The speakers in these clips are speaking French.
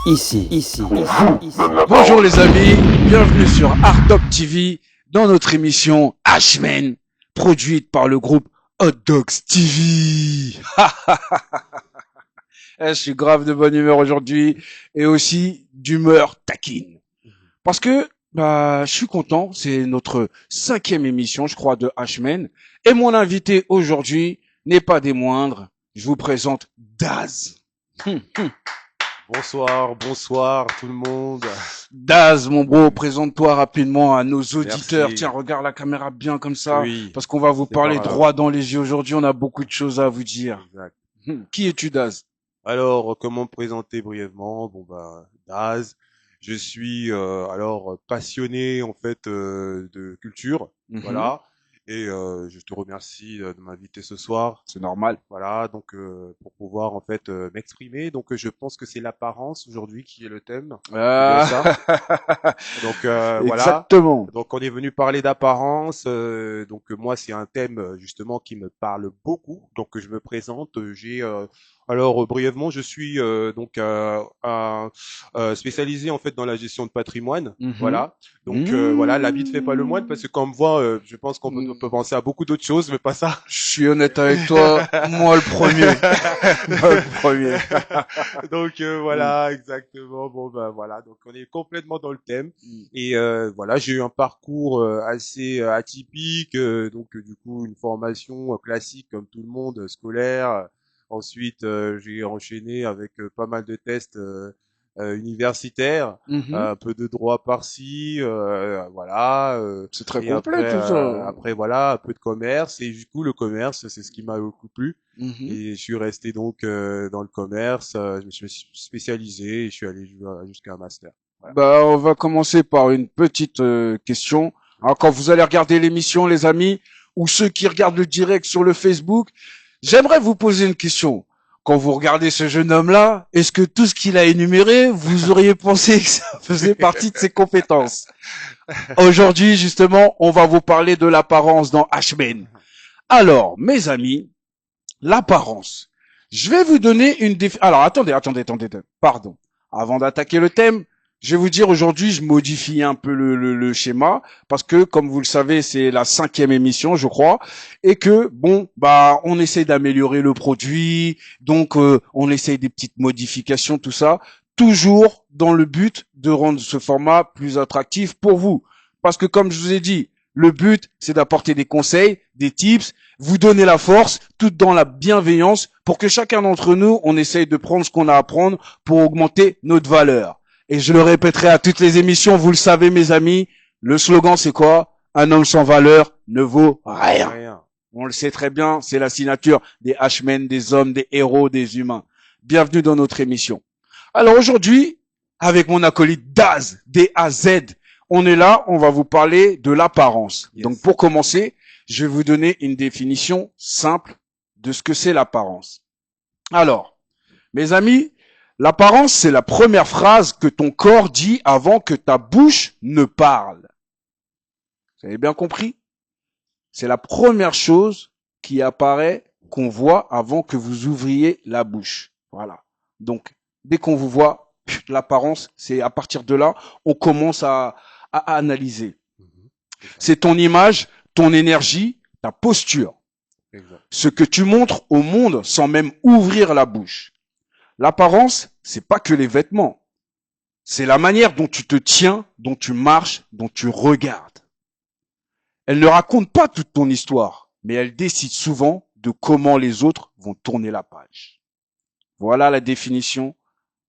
Ici. Bonjour les amis, bienvenue sur Art Dog TV dans notre émission H-Men, produite par le groupe Hot Dogs TV. Je suis grave de bonne humeur aujourd'hui et aussi d'humeur taquine. Parce que je suis content, c'est notre 5e émission, je crois, de H-Men. Et mon invité aujourd'hui n'est pas des moindres. Je vous présente Daz. Bonsoir tout le monde. Daz, mon bro, présente-toi rapidement à nos auditeurs. Merci. Tiens, regarde la caméra bien comme ça, Oui, parce qu'on va vous c'est parler par là. droit dans les yeux aujourd'hui. On a beaucoup de choses à vous dire. Exact. Qui es-tu, Daz? Alors, comment me présenter brièvement? Daz, je suis passionné en fait de culture, voilà. Et je te remercie de m'inviter ce soir. C'est normal. Voilà, donc pour pouvoir en fait m'exprimer. Donc je pense que c'est l'apparence aujourd'hui qui est le thème. C'est bien ça. Donc voilà. Exactement. Donc on est venu parler d'apparence. Moi c'est un thème justement qui me parle beaucoup. Donc je me présente. Brièvement, je suis spécialisé en fait dans la gestion de patrimoine. Voilà. Donc voilà, l'habit ne fait pas le moine parce que quand on me voit, je pense on peut penser à beaucoup d'autres choses, mais pas ça. Je suis honnête avec toi, moi le premier. Moi le premier. Donc voilà, exactement. Voilà, donc on est complètement dans le thème. Et voilà, j'ai eu un parcours assez atypique, du coup une formation classique comme tout le monde, scolaire. Ensuite, j'ai enchaîné avec pas mal de tests universitaires, un peu de droit par-ci, voilà. C'est très Et complet tout ça. après voilà, un peu de commerce. Et du coup, le commerce, c'est ce qui m'a beaucoup plu. Mhm. Et je suis resté donc dans le commerce. Je me suis spécialisé et je suis allé jusqu'à un master. Voilà. On va commencer par une petite question. Alors, quand vous allez regarder l'émission, les amis, ou ceux qui regardent le direct sur le Facebook, j'aimerais vous poser une question. Quand vous regardez ce jeune homme-là, est-ce que tout ce qu'il a énuméré, vous auriez pensé que ça faisait partie de ses compétences? Aujourd'hui, justement, on va vous parler de l'apparence dans H-Men. Alors, mes amis, l'apparence. Je vais vous donner une Alors, attendez. Pardon. Avant d'attaquer le thème, je vais vous dire aujourd'hui, je modifie un peu le schéma parce que, comme vous le savez, c'est la 5e émission, je crois, et que on essaie d'améliorer le produit, donc on essaie des petites modifications, tout ça, toujours dans le but de rendre ce format plus attractif pour vous. Parce que, comme je vous ai dit, le but, c'est d'apporter des conseils, des tips, vous donner la force, tout dans la bienveillance, pour que chacun d'entre nous, on essaye de prendre ce qu'on a à prendre pour augmenter notre valeur. Et je le répéterai à toutes les émissions, vous le savez mes amis, le slogan c'est quoi? Un homme sans valeur ne vaut rien. On le sait très bien, c'est la signature des H-Men, des hommes, des héros, des humains. Bienvenue dans notre émission. Alors aujourd'hui, avec mon acolyte Daz, D-A-Z, on est là, on va vous parler de l'apparence. Yes. Donc pour commencer, je vais vous donner une définition simple de ce que c'est l'apparence. Alors, mes amis, l'apparence, c'est la première phrase que ton corps dit avant que ta bouche ne parle. Vous avez bien compris? C'est la première chose qui apparaît, qu'on voit avant que vous ouvriez la bouche. Voilà. Donc, dès qu'on vous voit, l'apparence, c'est à partir de là, on commence à analyser. C'est ton image, ton énergie, ta posture. Exact. Ce que tu montres au monde sans même ouvrir la bouche. L'apparence, c'est pas que les vêtements. C'est la manière dont tu te tiens, dont tu marches, dont tu regardes. Elle ne raconte pas toute ton histoire, mais elle décide souvent de comment les autres vont tourner la page. Voilà la définition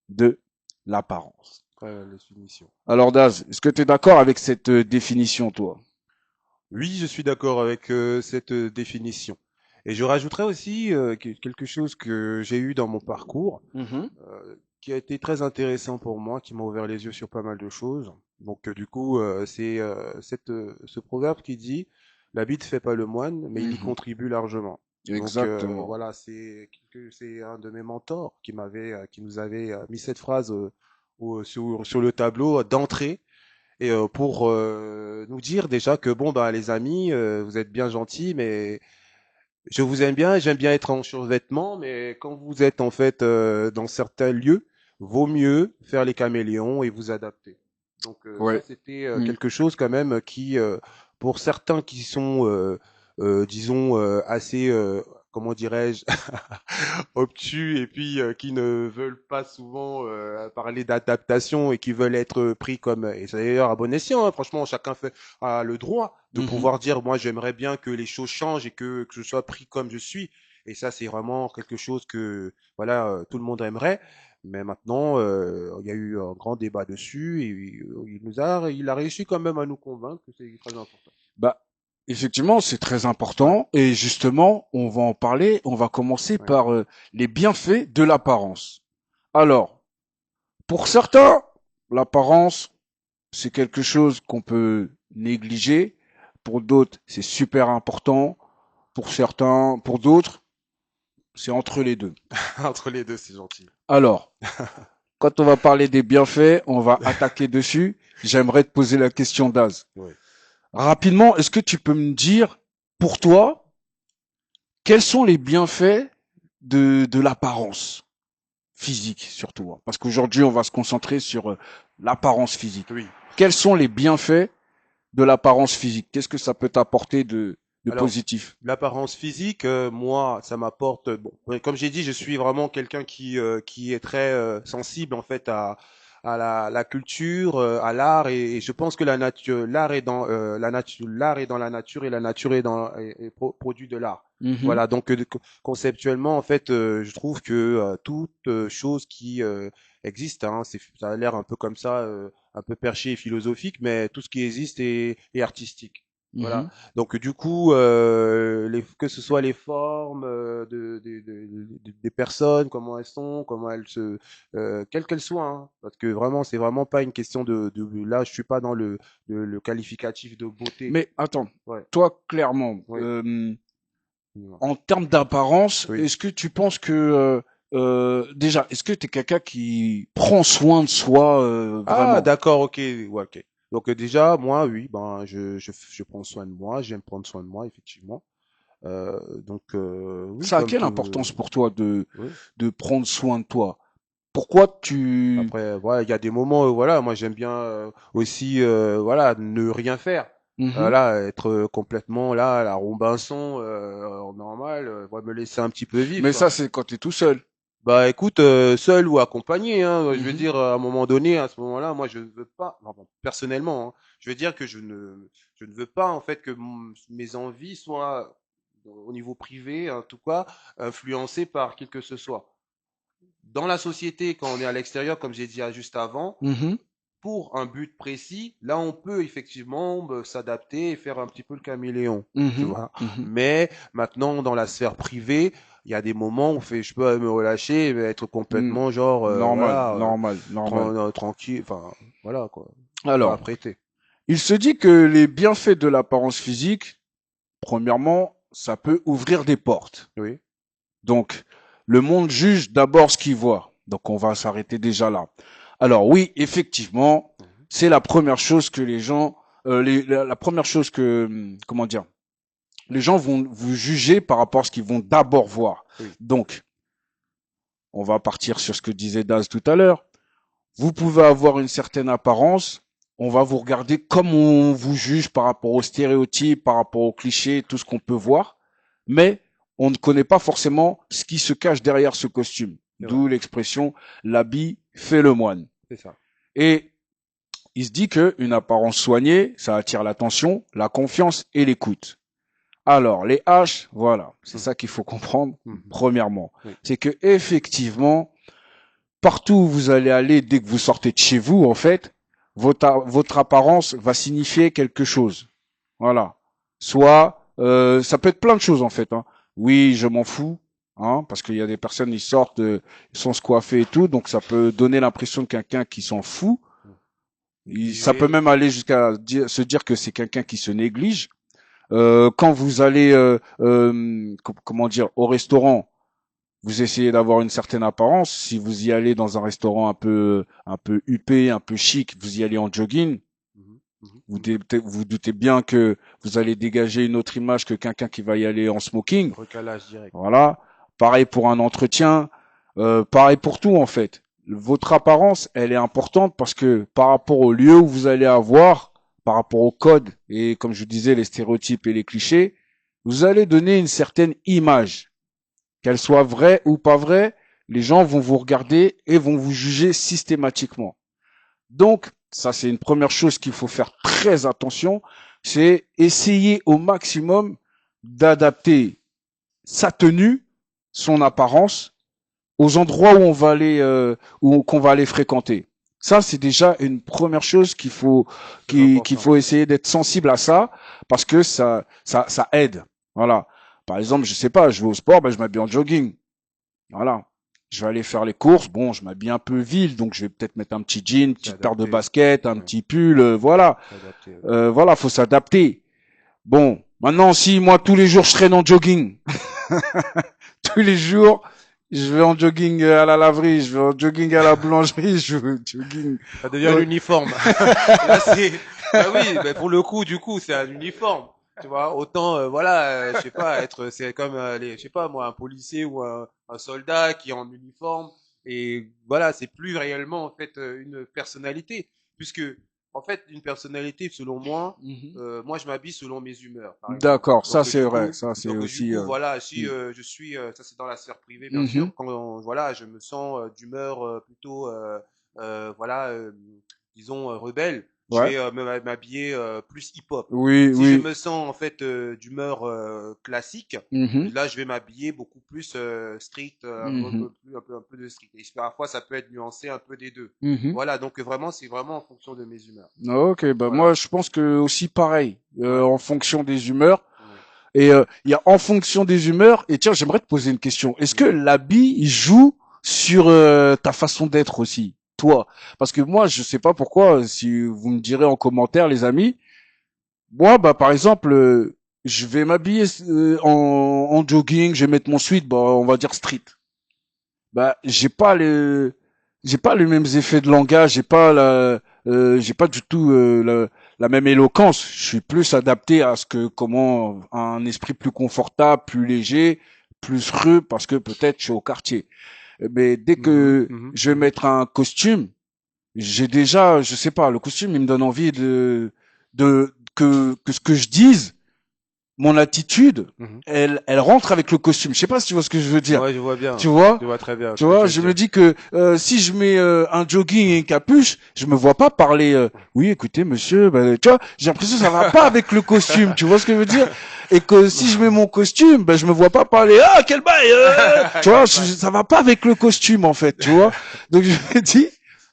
de l'apparence. Définition. Alors Daz, est-ce que tu es d'accord avec cette définition, toi? Oui, je suis d'accord avec cette définition. Et je rajouterais aussi quelque chose que j'ai eu dans mon parcours, qui a été très intéressant pour moi, qui m'a ouvert les yeux sur pas mal de choses. Donc c'est ce proverbe qui dit l'habit ne fait pas le moine, mais il y contribue largement. Exactement. Donc voilà, c'est un de mes mentors qui nous avait mis cette phrase sur le tableau d'entrée. Et pour nous dire déjà que les amis, vous êtes bien gentils, mais je vous aime bien, j'aime bien être en survêtement, mais quand vous êtes en fait dans certains lieux, vaut mieux faire les caméléons et vous adapter. Donc ça, Ouais. c'était Mm. quelque chose quand même qui, pour certains qui sont, disons, assez, comment dirais-je, obtus et puis qui ne veulent pas souvent parler d'adaptation et qui veulent être pris comme, et c'est d'ailleurs à bon escient, hein, franchement, chacun a le droit de Mhm. pouvoir dire, moi, j'aimerais bien que les choses changent et que je sois pris comme je suis. Et ça, c'est vraiment quelque chose que, voilà, tout le monde aimerait. Mais maintenant, il y a eu un grand débat dessus et il a réussi quand même à nous convaincre que c'est très important. Bah, effectivement, c'est très Ouais, important. Et justement, on va en parler. On va commencer ouais. par les bienfaits de l'apparence. Alors, pour certains, l'apparence, c'est quelque chose qu'on peut négliger. Pour d'autres, c'est super important. Pour certains, pour d'autres, c'est entre les deux. Entre les deux, c'est gentil. Alors, quand on va parler des bienfaits, on va attaquer dessus. J'aimerais te poser la question d'Az. Oui. Rapidement, est-ce que tu peux me dire, pour toi, quels sont les bienfaits de l'apparence physique, surtout, hein? Parce qu'aujourd'hui, on va se concentrer sur l'apparence physique. Oui. Quels sont les bienfaits de l'apparence physique? Qu'est-ce que ça peut t'apporter de Alors, positif? l'apparence physique, moi, ça m'apporte. Bon, ouais, comme j'ai dit, je suis vraiment quelqu'un qui est très sensible en fait à la culture, à l'art, et je pense que la nature, l'art est dans la nature, l'art est dans la nature et la nature est dans est produit de l'art. Mhm, Voilà, donc conceptuellement, en fait, je trouve que toute chose qui existe, hein, ça a l'air un peu comme ça, un peu perché et philosophique, mais tout ce qui existe est artistique. Voilà. mhm. Donc du coup, que ce soit les formes des personnes, comment elles sont, comment elles se, quelles qu'elles soient, hein, parce que vraiment, c'est vraiment pas une question là, je suis pas dans le qualificatif de beauté. Mais attends, Ouais, toi, clairement, oui, dis-moi. en termes d'apparence, Oui. est-ce que tu penses que déjà, est-ce que tu es quelqu'un qui prend soin de soi Ah, vraiment? d'accord, ok, ouais, ok. Donc déjà, moi, oui, ben, je prends soin de moi, j'aime prendre soin de moi, effectivement. Donc oui, Ça a comme quelle tout, importance pour toi oui. de prendre soin de toi? Pourquoi tu... Après, voilà, il y a des moments, voilà, moi j'aime bien aussi, voilà, ne rien faire. Mhm. Voilà, être complètement là, à la Robinson, normal, ouais, me laisser un petit peu vivre, Mais quoi. ça, c'est quand tu es tout seul. Bah écoute, seul ou accompagné, hein, je veux Mhm. dire, à un moment donné, à ce moment-là, moi je ne veux pas, non, bon, personnellement, hein, je veux dire que je ne veux pas en fait que mes envies soient, au niveau privé, en tout cas, influencées par qui que ce soit. Dans la société, quand on est à l'extérieur, comme j'ai dit juste avant, Mhm. pour un but précis, là, on peut effectivement s'adapter et faire un petit peu le caméléon, tu Mhm. vois. Mhm. Mais maintenant, dans la sphère privée, il y a des moments où je peux me relâcher et être Mm. complètement genre, Normal, voilà, normal, normal. tranquille, enfin, voilà, quoi. Pas Alors, apprêté. il se dit que les bienfaits de l'apparence physique, premièrement, ça peut ouvrir des portes. Oui. Donc, le monde juge d'abord ce qu'il voit. Donc, on va s'arrêter déjà là. Alors oui, effectivement, Mhm. c'est la première chose que les gens, la première chose que, comment dire, les gens vont vous juger par rapport à ce qu'ils vont d'abord voir. Oui. Donc, on va partir sur ce que disait Daz tout à l'heure. Vous pouvez avoir une certaine apparence, on va vous regarder comme on vous juge par rapport aux stéréotypes, par rapport aux clichés, tout ce qu'on peut voir, mais on ne connaît pas forcément ce qui se cache derrière ce costume. C'est vrai. D'où l'expression l'habit fait le moine. C'est ça. Et il se dit que une apparence soignée, ça attire l'attention, la confiance et l'écoute. Alors, les H, voilà, c'est Mhm. ça qu'il faut comprendre. Mhm. Premièrement, Oui. c'est que effectivement, partout où vous allez aller dès que vous sortez de chez vous, en fait, votre apparence va signifier quelque chose. Voilà. Soit, ça peut être plein de choses en fait, hein. Oui, je m'en fous, hein, parce qu'il y a des personnes, ils sortent, ils sont se coiffer et tout, donc ça peut donner l'impression de quelqu'un qui s'en fout. Mhm. Ça peut Négligé. même aller jusqu'à se dire que c'est quelqu'un qui se néglige. Quand vous allez, comment dire, au restaurant, vous essayez d'avoir une certaine apparence. Si vous y allez dans un restaurant un peu huppé, un peu chic, vous y allez en jogging, Mhm. Mhm. vous, Mhm. vous doutez bien que vous allez dégager une autre image que quelqu'un qui va y aller en smoking. Recalage direct. Voilà. Pareil pour un entretien. Pareil pour tout, en fait. votre apparence, elle est importante parce que par rapport au lieu où vous allez avoir, par rapport au code et comme je disais, les stéréotypes et les clichés, vous allez donner une certaine image. Qu'elle soit vraie ou pas vraie, les gens vont vous regarder et vont vous juger systématiquement. Donc, ça c'est une première chose qu'il faut faire très attention, c'est essayer au maximum d'adapter sa tenue, son apparence aux endroits où on va aller, qu'on va aller fréquenter. Ça, c'est déjà une première chose qu'il faut essayer d'être sensible à ça, parce que ça aide. Voilà. Par exemple, je sais pas, je vais au sport, ben, je m'habille en jogging. Voilà. Je vais aller faire les courses. Bon, je m'habille un peu ville, donc je vais peut-être mettre un petit jean, une petite paire de baskets, un petit pull, voilà. Voilà, faut s'adapter. Bon, maintenant, si moi tous les jours je traîne en jogging, tous les jours, je vais en jogging à la laverie, je vais en jogging à la boulangerie, je vais en jogging. Ça devient l'uniforme. Là, c'est, bah oui, bah pour le coup, du coup, c'est un uniforme. Tu vois, autant, voilà, je sais pas, c'est comme, je sais pas, moi, un policier ou un soldat qui est en uniforme. Et voilà, c'est plus réellement, en fait, une personnalité. Puisque, en fait, une personnalité, selon moi, moi, je m'habille selon mes humeurs, par exemple. D'accord, ça Donc, c'est vrai, ça c'est donc, aussi. du coup, voilà, si je suis, ça c'est dans la sphère privée, bien Mhm. sûr, quand, voilà, je me sens d'humeur plutôt, voilà, disons, rebelle, je Ouais. vais m'habiller plus hip-hop. Oui, Si je oui. me sens en fait d'humeur classique, Mhm. là je vais m'habiller beaucoup plus strict, Mhm. un peu de strict. Et parfois ça peut être nuancé un peu des deux. Mhm. Voilà, donc vraiment c'est vraiment en fonction de mes humeurs. Ok, bah Voilà. moi je pense que aussi pareil, Ouais. en fonction des humeurs. Ouais. Et il y a en fonction des humeurs. Et tiens, j'aimerais te poser une question. Est-ce que Mhm. l'habit il joue sur ta façon d'être aussi, toi? Parce que moi, je sais pas pourquoi. Si vous me direz en commentaire, les amis. Moi, bah par exemple, je vais m'habiller en jogging, je vais mettre mon sweat, bah on va dire street. Bah j'ai pas les mêmes effets de langage, j'ai pas du tout la même éloquence. Je suis plus adapté à ce que comment un esprit plus confortable, plus léger, plus creux parce que peut-être je suis au quartier. Mais dès Mhm. que Mhm. je vais Mhm. mettre un costume, j'ai déjà, je sais pas, le costume il me donne envie que ce que je dise, mon attitude, Mhm. elle rentre avec le costume. Je sais pas si tu vois ce que je veux dire. Ouais, je vois Tu bien. vois? Je vois très bien Tu ce que vois, tu veux je me dire. dis que si je mets un jogging et une capuche, je me vois pas parler. Oui, écoutez, monsieur, bah, tu vois, j'ai l'impression que ça va pas avec le costume. Tu vois ce que je veux dire? Et que si je mets mon costume, ben je me vois pas parler. Ah, quel bail tu vois, Quel bail. ça va pas avec le costume en fait. Tu vois. Donc je me dis,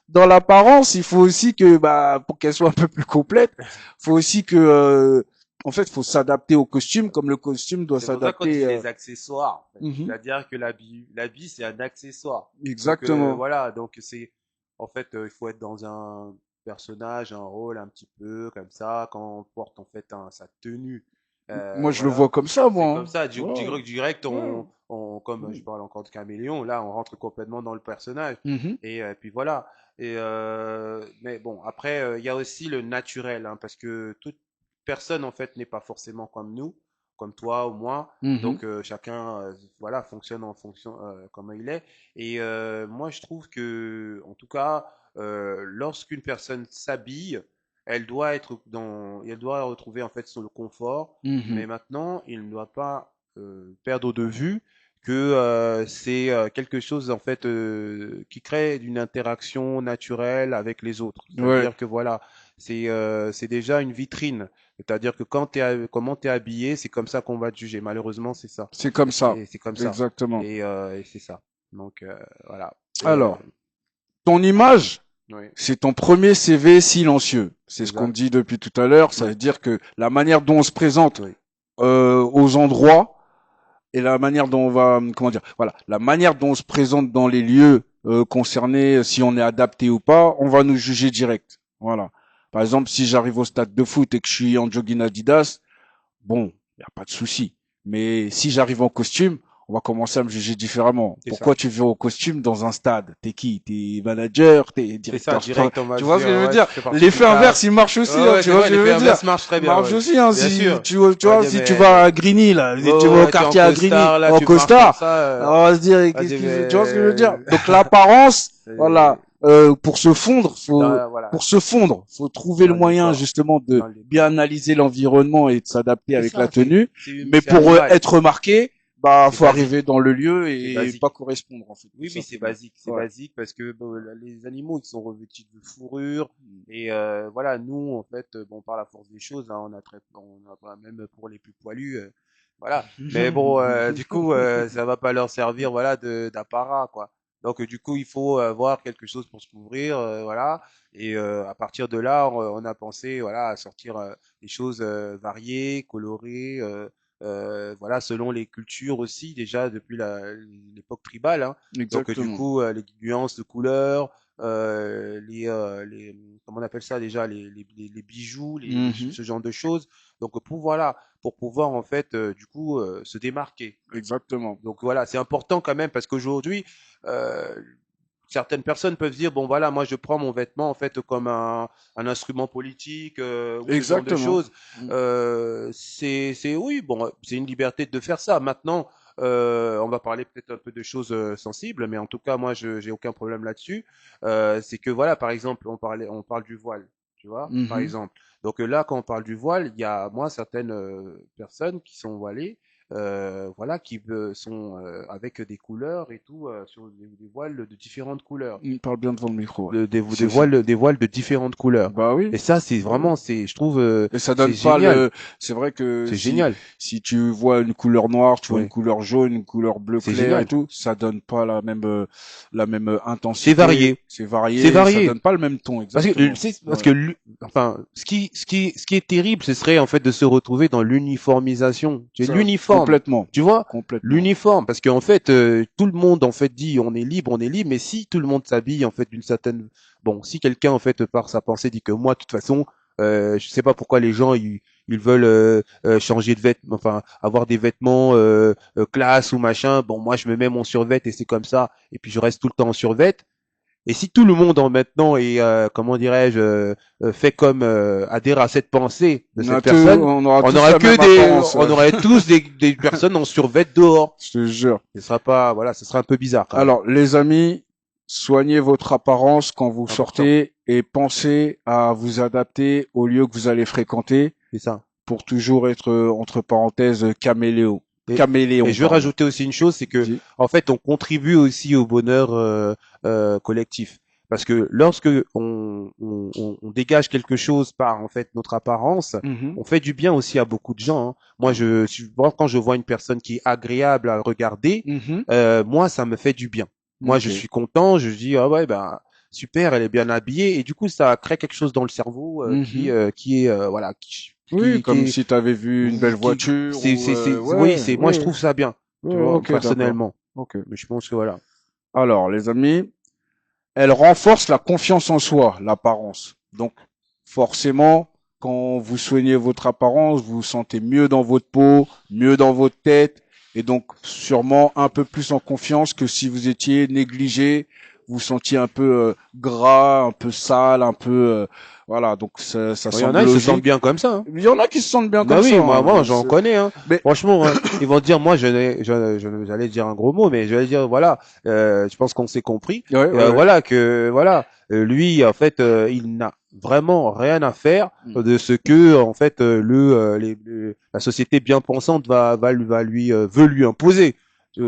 dans l'apparence, il faut aussi que, bah, pour qu'elle soit un peu plus complète, faut aussi que, en fait, faut s'adapter au costume comme le costume doit C'est pour ça qu'on dit s'adapter. les accessoires, en fait. Mhm. C'est-à-dire que l'habit, c'est un accessoire. Donc Exactement. voilà, donc c'est en fait il faut être dans un personnage, un rôle un petit peu comme ça quand on porte en fait sa tenue. Moi, je le vois Voilà, comme ça, c'est moi. comme Hein. ça. Ouais. Direct, Ouais. comme je Mm. parle encore de caméléon, là on rentre complètement dans le personnage. Mhm. Et puis voilà. Et mais bon, après il y a aussi le naturel, hein, parce que toute personne en fait n'est pas forcément comme nous, comme toi ou moi. Mhm. Donc chacun voilà fonctionne en fonction comment il est. Et moi je trouve que en tout cas lorsqu'une personne s'habille, elle doit retrouver en fait son le confort. Mhm. Mais maintenant il ne doit pas perdre de vue que c'est quelque chose en fait qui crée une interaction naturelle avec les autres. Ouais, C'est-à-dire que voilà, c'est déjà une vitrine. C'est-à-dire que comment t'es habillé, c'est comme ça qu'on va te juger. Malheureusement, c'est ça. c'est comme ça. C'est comme ça. Exactement. Et c'est ça. Donc voilà. Euh, Alors, ton image, oui, c'est ton premier CV silencieux. C'est ce qu'on exact. dit depuis tout à l'heure. Ça Oui, veut dire que la manière dont on se présente oui. aux endroits et la manière dont on va, comment dire, voilà, la manière dont on se présente dans les lieux concernés, si on est adapté ou pas, on va nous juger direct. Voilà. Par exemple, si j'arrive au stade de foot et que je suis en jogging Adidas, bon, il n'y a pas de souci. Mais si j'arrive en costume, on va commencer à me juger différemment. C'est Pourquoi ça. tu viens au costume dans un stade? T'es qui? T'es manager? T'es C'est ça, directeur direct, on va Tu se vois ce dire, que je veux ouais, dire? tu fais partie du L'effet staff. inverse, il marche aussi, Ouais, hein, ouais, tu c'est vois ce vrai, que je l'effet veux dire? inverse marche très Il bien, marche ouais. aussi, hein, Bien sûr. tu On va vois, dire, si tu vas mais, à Grigny, là, si tu vas au ouais, t'es en quartier à Grigny, costard, là, en tu marches comme costard, ça, alors on va se dire, vas-y, tu vois ce que je veux dire? mais, Donc l'apparence, voilà, c'est pour se fondre, voilà, faut trouver le dans le moyen décor, justement de dans le bien décor. analyser l'environnement et de s'adapter C'est avec la ça, tenue. Mais c'est pour animal, être remarqué, bah, c'est faut arriver basique, dans le lieu c'est et basique. pas correspondre, en fait, tout Oui, oui, simplement. c'est Ouais. basique parce que bon, les animaux, ils sont revêtus de fourrure et voilà, nous, en fait, bon, par la force des choses, hein, on a pas- même pour les plus poilus, voilà. Mais bon, du coup, ça va pas leur servir, voilà, d'apparat, quoi. Donc, du coup, il faut avoir quelque chose pour se couvrir, voilà. Et à partir de là, on a pensé, voilà, à sortir des choses variées, colorées. Voilà, selon les cultures aussi, déjà depuis l'époque tribale, hein. Donc du Exactement. coup, les nuances de couleurs, comment on appelle ça déjà, les bijoux, Mhm. ce genre de choses. Donc pour voilà, pour pouvoir en fait, du coup, se démarquer. Exactement. Donc voilà, c'est important quand même parce qu'aujourd'hui, euh, certaines personnes peuvent dire bon voilà, moi je prends mon vêtement en fait comme un instrument politique ou ce genre de Exactement. choses. C'est oui, bon, c'est une liberté de faire ça. Maintenant, on va parler peut-être un peu de choses sensibles, mais en tout cas moi je j'ai aucun problème là-dessus. C'est que voilà, par exemple, on parle du voile, tu vois, par Mhm. exemple. Donc là, quand on parle du voile, il y a moi certaines personnes qui sont voilées voilà, qui sont avec des couleurs et tout, sur des voiles de différentes couleurs, Il parle bien devant le micro. Ouais. des voiles de différentes couleurs. Bah oui. Et ça, c'est Bah oui. vraiment, je trouve, Et ça c'est donne pas génial, le. C'est vrai que c'est génial, si tu vois une couleur noire, tu vois une ouais, couleur jaune, une couleur bleu c'est clair et génial. tout, ça donne pas la même C'est intensité. varié, C'est c'est varié et ça donne varié. pas le même ton Parce que, exactement. parce Ouais. que, enfin, ce qui est terrible, ce serait en fait de se retrouver dans l'uniformisation. C'est Ça l'uniforme, complètement, tu vois, complètement. l'uniforme. Parce qu'en fait, tout le monde en fait dit on est libre. Mais si tout le monde s'habille en fait d'une certaine, bon, si quelqu'un en fait par sa pensée dit que moi, de toute façon, je sais pas pourquoi les gens ils veulent changer de vêtements, enfin avoir des vêtements classe ou machin. Bon, moi je me mets mon survêt et c'est comme ça. Et puis je reste tout le temps en survêt. Et si tout le monde en maintenant est, comment dirais-je, fait comme adhère à cette pensée de cette personne, On aura tous la même apparence, on aurait tous des personnes en survêt dehors. je te jure. Ce sera pas, voilà, ce sera un peu bizarre quand même. Alors, les amis, soignez votre apparence quand vous C'est important. sortez et pensez à vous adapter au lieu que vous allez fréquenter C'est ça. pour toujours être, entre parenthèses, caméléon. Et, et Caméléon, je veux pardon. rajouter aussi une chose, c'est que Dis. en fait, on contribue aussi au bonheur collectif. Parce que lorsque on dégage quelque chose par en fait notre apparence, Mhm. on fait du bien aussi à beaucoup de gens, hein. Moi, moi, quand je vois une personne qui est agréable à regarder, Mhm. moi, ça me fait du bien. Moi, je Ok. suis content. Je dis ah ouais, ben super, elle est bien habillée, et du coup, ça crée quelque chose dans le cerveau Mhm. qui est voilà, Oui, comme qui si tu avais vu une belle voiture ou oui, ouais, moi je ouais, trouve ça bien, tu ouais, vois, ok, d'accord. personnellement. Ok. Mais je pense que voilà. Alors, les amis, elle renforce la confiance en soi, l'apparence. Donc, forcément, quand vous soignez votre apparence, vous vous sentez mieux dans votre peau, mieux dans votre tête, et donc sûrement un peu plus en confiance que si vous étiez négligé, vous vous sentiez un peu gras, un peu sale, un peu voilà. Donc ça Il y en semble a, ils se sentent logique. bien comme ça, hein. Il y en a qui se sentent bien Bah comme ça. oui, moi Hein. j'en connais, hein. Mais Franchement, hein, ils vont dire, moi j'allais dire un gros mot, mais j'allais dire voilà, je pense qu'on s'est compris. ouais, ouais, ouais. Voilà que voilà, lui en fait, il n'a vraiment rien à faire Mm. de ce que en fait la société bien pensante veut lui imposer.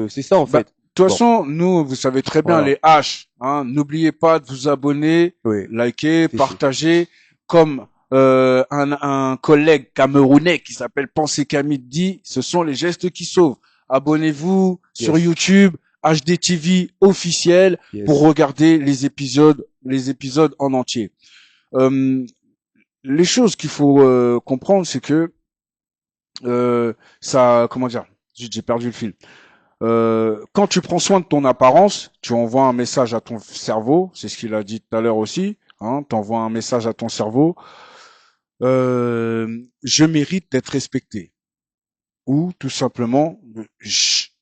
C'est ça en Bah, de fait. toute Bon, façon, nous, vous savez très bien voilà. les haches. Hein. N'oubliez pas de vous abonner, Oui, liker, c'est fait. partager, comme un collègue camerounais qui s'appelle Pensée Camille dit, ce sont les gestes qui sauvent. Abonnez-vous sur Yes, YouTube, HDTV officiel, pour yes. regarder les épisodes en entier. Euh, les choses qu'il faut comprendre, c'est que ça, comment dire, j'ai perdu le fil. Quand tu prends soin de ton apparence, tu envoies un message à ton cerveau, c'est ce qu'il a dit tout à l'heure aussi, hein, tu envoies un message à ton cerveau, je mérite d'être respecté. Ou tout simplement,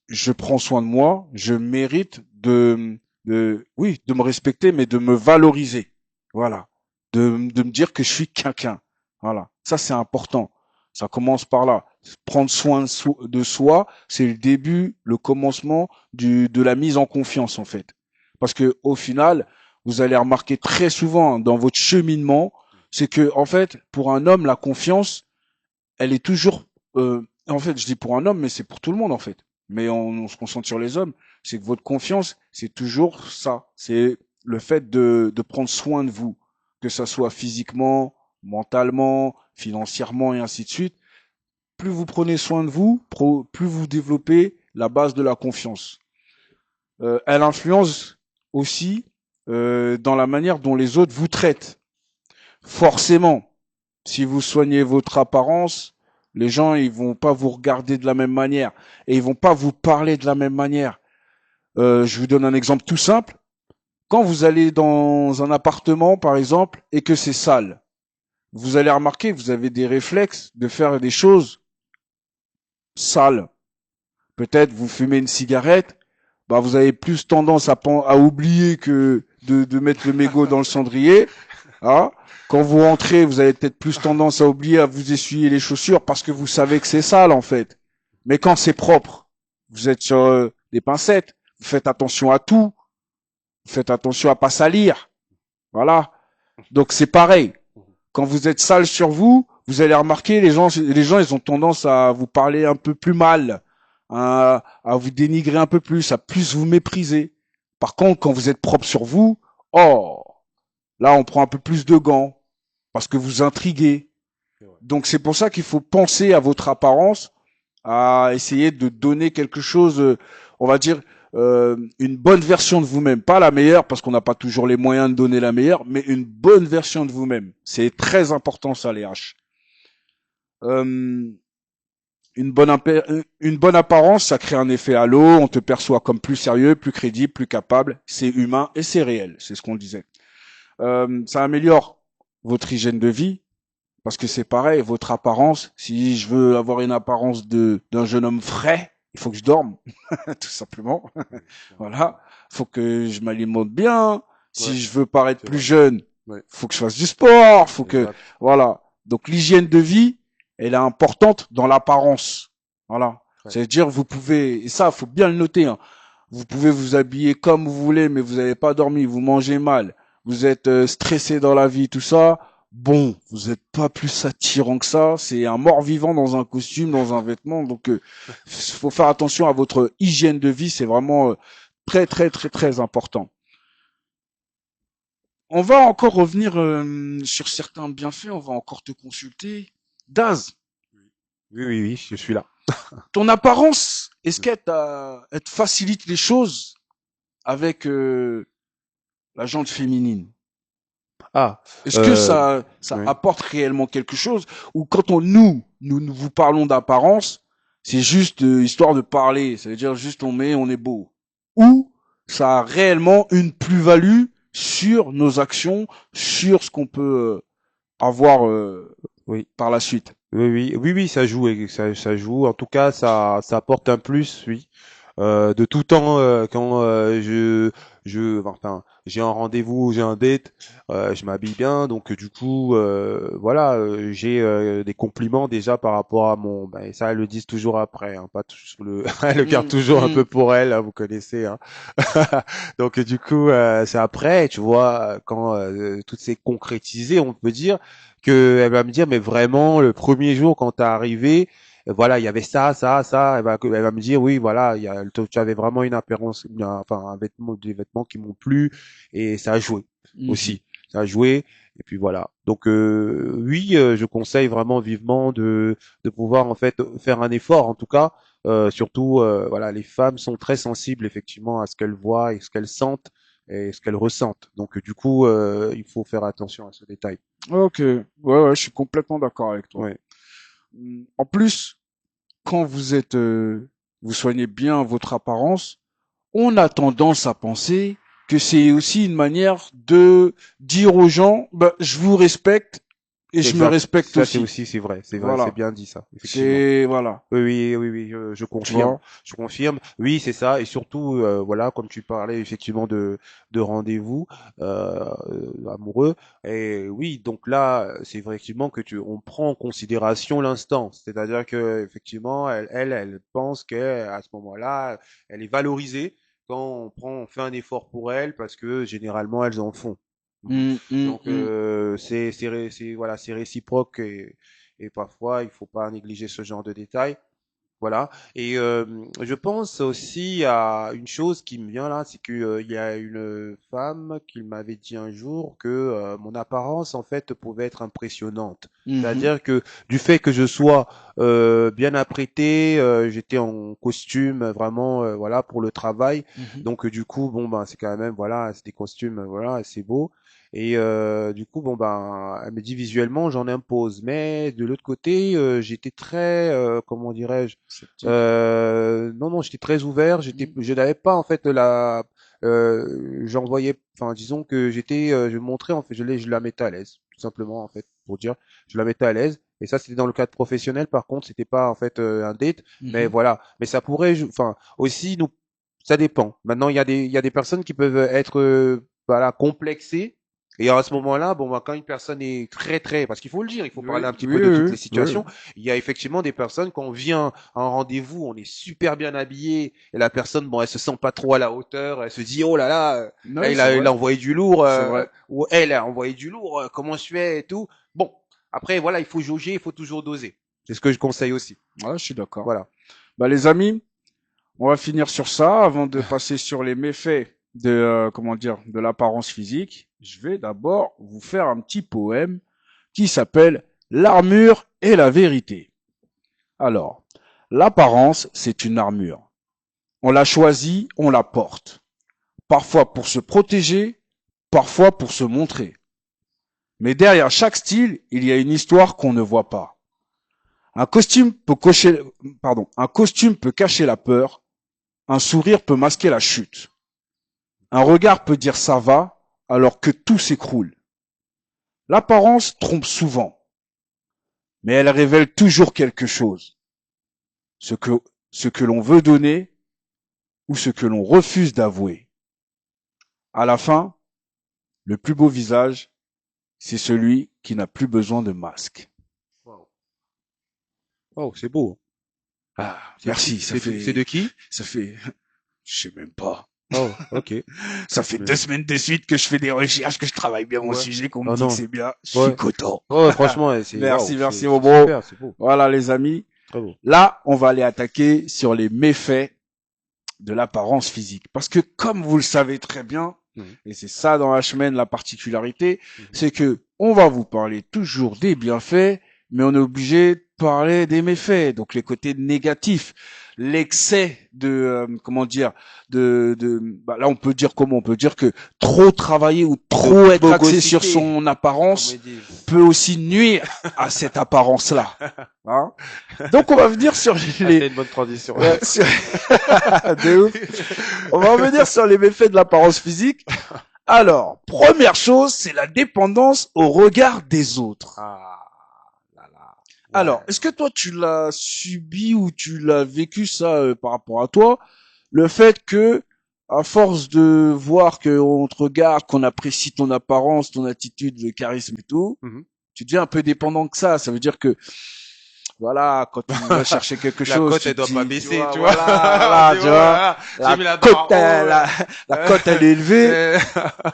je prends soin de moi, je mérite oui, de me respecter, mais de me valoriser. Voilà. De me dire que je suis quelqu'un. Voilà. Ça, c'est important. Ça commence par là. Prendre soin de soi, c'est le début, le commencement de la mise en confiance, en fait. Parce que, au final, vous allez remarquer très souvent dans votre cheminement, c'est que, en fait, pour un homme, la confiance, elle est toujours, en fait, je dis pour un homme, mais c'est pour tout le monde, en fait. Mais on se concentre sur les hommes. C'est que votre confiance, c'est toujours ça. C'est le fait de prendre soin de vous, que ça soit physiquement, mentalement, financièrement et ainsi de suite. Plus vous prenez soin de vous, plus vous développez la base de la confiance. Elle influence aussi dans la manière dont les autres vous traitent. Forcément, si vous soignez votre apparence, les gens ils vont pas vous regarder de la même manière et ils vont pas vous parler de la même manière. Je vous donne un exemple tout simple. Quand vous allez dans un appartement, par exemple, et que c'est sale, vous allez remarquer que vous avez des réflexes de faire des choses sales. Peut-être vous fumez une cigarette, bah vous avez plus tendance à oublier que de mettre le mégot dans le cendrier. Hein. Quand vous rentrez, vous avez peut-être plus tendance à oublier à vous essuyer les chaussures parce que vous savez que c'est sale en fait. Mais quand c'est propre, vous êtes sur des pincettes, vous faites attention à tout, vous faites attention à pas salir. Voilà. Donc c'est pareil. Quand vous êtes sale sur vous, vous allez remarquer les gens ils ont tendance à vous parler un peu plus mal, à vous dénigrer un peu plus, à plus vous mépriser. Par contre, quand vous êtes propre sur vous, oh, là on prend un peu plus de gants parce que vous intriguez. Donc c'est pour ça qu'il faut penser à votre apparence, à essayer de donner quelque chose, on va dire, une bonne version de vous-même. Pas la meilleure, parce qu'on n'a pas toujours les moyens de donner la meilleure, mais une bonne version de vous-même. C'est très important ça, les H. Euh, une bonne apparence, ça crée un effet halo, on te perçoit comme plus sérieux, plus crédible, plus capable, c'est humain et c'est réel, c'est ce qu'on disait. Ça améliore votre hygiène de vie, parce que c'est pareil, votre apparence, si je veux avoir une apparence d'un jeune homme frais, il faut que je dorme, tout simplement. Voilà. Faut que je m'alimente bien. Si Ouais, je veux paraître c'est plus vrai. jeune, Ouais, faut que je fasse du sport, faut que, exact. voilà. Donc l'hygiène de vie, elle est importante dans l'apparence. Voilà. Ouais. C'est-à-dire, vous pouvez, et ça, faut bien le noter, hein. Vous pouvez vous habiller comme vous voulez, mais vous n'avez pas dormi, vous mangez mal, vous êtes stressé dans la vie, tout ça. Bon, vous n'êtes pas plus attirant que ça. C'est un mort-vivant dans un costume, dans un vêtement. Donc, faut faire attention à votre hygiène de vie. C'est vraiment très, très, très, très important. On va encore revenir sur certains bienfaits. On va encore te consulter. Daz, Oui, oui, oui, je suis là. ton apparence, est-ce elle te facilite les choses avec la jante féminine? Ah, Est-ce que euh, ça oui. apporte réellement quelque chose ou quand nous vous parlons d'apparence, c'est juste histoire de parler, ça veut dire juste on est beau. Ou ça a réellement une plus-value sur nos actions, sur ce qu'on peut avoir Oui. par la suite. Oui, oui, oui, oui, ça joue, et ça joue. En tout cas, ça apporte un plus, oui. De tout temps, quand enfin, j'ai un rendez-vous, j'ai un date, je m'habille bien, donc du coup, voilà, j'ai des compliments déjà par rapport à mon. Ben, et ça, elles le disent toujours après, hein, pas toujours elles le gardent Mm, toujours un mm. peu pour elles, hein, vous connaissez, hein. Donc du coup, c'est après, tu vois, quand tout s'est concrétisé, on peut dire que elle va me dire, mais vraiment, le premier jour quand t'es arrivé, voilà, il y avait ça, ça, ça. Elle va me dire, oui, voilà, tu avais vraiment une apparence, enfin, des vêtements qui m'ont plu, et ça a joué Mhm. aussi. Ça a joué, et puis voilà. Donc oui, je conseille vraiment vivement de pouvoir en fait faire un effort, en tout cas. Surtout, voilà, les femmes sont très sensibles effectivement à ce qu'elles voient et ce qu'elles sentent et ce qu'elles ressentent. Donc du coup, il faut faire attention à ce détail. Ok, ouais, je suis complètement d'accord avec toi. Ouais. En plus, quand vous soignez bien votre apparence, on a tendance à penser que c'est aussi une manière de dire aux gens, bah, je vous respecte Et je me Exact. respecte Ça, aussi. c'est vrai, Voilà. c'est bien dit ça, effectivement. C'est, voilà. Oui, je Tu confirme, vois. je confirme. Oui, c'est ça, et surtout, voilà, comme tu parlais effectivement de rendez-vous amoureux, et oui, donc là, c'est vrai effectivement que on prend en considération l'instant, c'est-à-dire que effectivement, elle pense que à ce moment-là, elle est valorisée quand on fait un effort pour elle, parce que généralement elles en font. Donc voilà, c'est réciproque et parfois il faut pas négliger ce genre de détails. Voilà. Et je pense aussi à une chose qui me vient là, c'est que il y a une femme qui m'avait dit un jour que mon apparence en fait pouvait être impressionnante. Mhm. C'est-à-dire que du fait que je sois bien apprêté, j'étais en costume vraiment voilà pour le travail. Mhm. Donc du coup bon ben c'est quand même voilà, c'est des costumes voilà assez beaux. Et du coup, bon ben, elle me dit visuellement, j'en impose. Mais de l'autre côté, j'étais très, comment dirais-je, Sceptique. non, j'étais très ouvert. Mhm. Je n'avais pas en fait j'envoyais, enfin, disons que je montrais en fait, je la mettais à l'aise, tout simplement en fait, pour dire, je la mettais à l'aise. Et ça, c'était dans le cadre professionnel. Par contre, c'était pas en fait un date. Mais Mhm. voilà. Mais ça pourrait, enfin, aussi nous, ça dépend. Maintenant, il y a des personnes qui peuvent être, voilà, complexées et à ce moment-là, bon, bah, quand une personne est très, parce qu'il faut le dire, il faut parler Oui, un petit oui, peu de toutes oui, les oui. situations. Il y a effectivement des personnes, quand on vient à un rendez-vous, on est super bien habillé, et la personne, bon, elle se sent pas trop à la hauteur, elle se dit, oh là, Oui, c'est il vrai. a envoyé du lourd, C'est vrai. ou elle a envoyé du lourd, comment je fais et tout. Bon, après, voilà, il faut jauger, il faut toujours doser. C'est ce que je conseille aussi. Ouais, je suis d'accord. Voilà. Bah, les amis, on va finir sur ça avant de passer sur les méfaits de, comment dire, de l'apparence physique. Je vais d'abord vous faire un petit poème qui s'appelle L'armure et la vérité. Alors, l'apparence, c'est une armure. On la choisit, on la porte. Parfois pour se protéger, parfois pour se montrer. Mais derrière chaque style, il y a une histoire qu'on ne voit pas. Un costume peut cacher la peur, un sourire peut masquer la chute. Un regard peut dire ça va, alors que tout s'écroule. L'apparence trompe souvent, mais elle révèle toujours quelque chose. Ce que, ce que l'on veut donner ou ce que l'on refuse d'avouer. À la fin, le plus beau visage, c'est celui qui n'a plus besoin de masque. Wow. Oh, c'est beau. Ah, merci, C'est de qui? ça fait, je sais même pas. Oh, ok. Ça fait Mais- 2 semaines de suite que je fais des recherches, que je travaille bien mon Ouais. sujet, qu'on me Oh dit que non. c'est bien. Je suis Ouais. content. Ouais, franchement, c'est waouh, Merci, mon c'est bro. super, c'est beau, Voilà, les amis. très beau. Là, on va aller attaquer sur les méfaits de l'apparence physique. Parce que, comme vous le savez très bien, Mhm, et c'est ça dans H-Men la particularité, mhm. c'est que on va vous parler toujours des bienfaits, mais on est obligé de parler des méfaits, donc les côtés négatifs, l'excès de comment dire bah là on peut dire comment on peut dire que trop travailler ou trop être axé sur Bogosité, son comme apparence ils disent. peut aussi nuire à cette apparence là. Hein, donc on va venir sur Ah, les c'était une bonne transition. sur- de ouf. On va revenir sur les méfaits de l'apparence physique. Alors, première chose, c'est la dépendance au regard des autres. Ah, là, là. Alors, Ouais. est-ce que toi tu l'as subi ou tu l'as vécu ça par rapport à toi, le fait que à force de voir qu'on te regarde, qu'on apprécie ton apparence, ton attitude, le charisme et tout, Mhm. tu deviens un peu dépendant que ça. Ça veut dire que voilà, quand tu vas chercher quelque La chose, cote, tu elle te doit pas dis, tu baisser, vois, tu vois. voilà, Tu tu vois, vois, voilà. J'ai la mis la barre cote, en haut. la cote elle est élevée. Euh,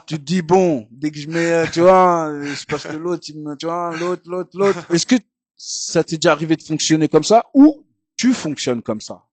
Tu te dis bon, dès que je mets, tu vois, c'est parce que l'autre, tu vois, l'autre. Est-ce que ça t'est déjà arrivé de fonctionner comme ça ou tu fonctionnes comme ça?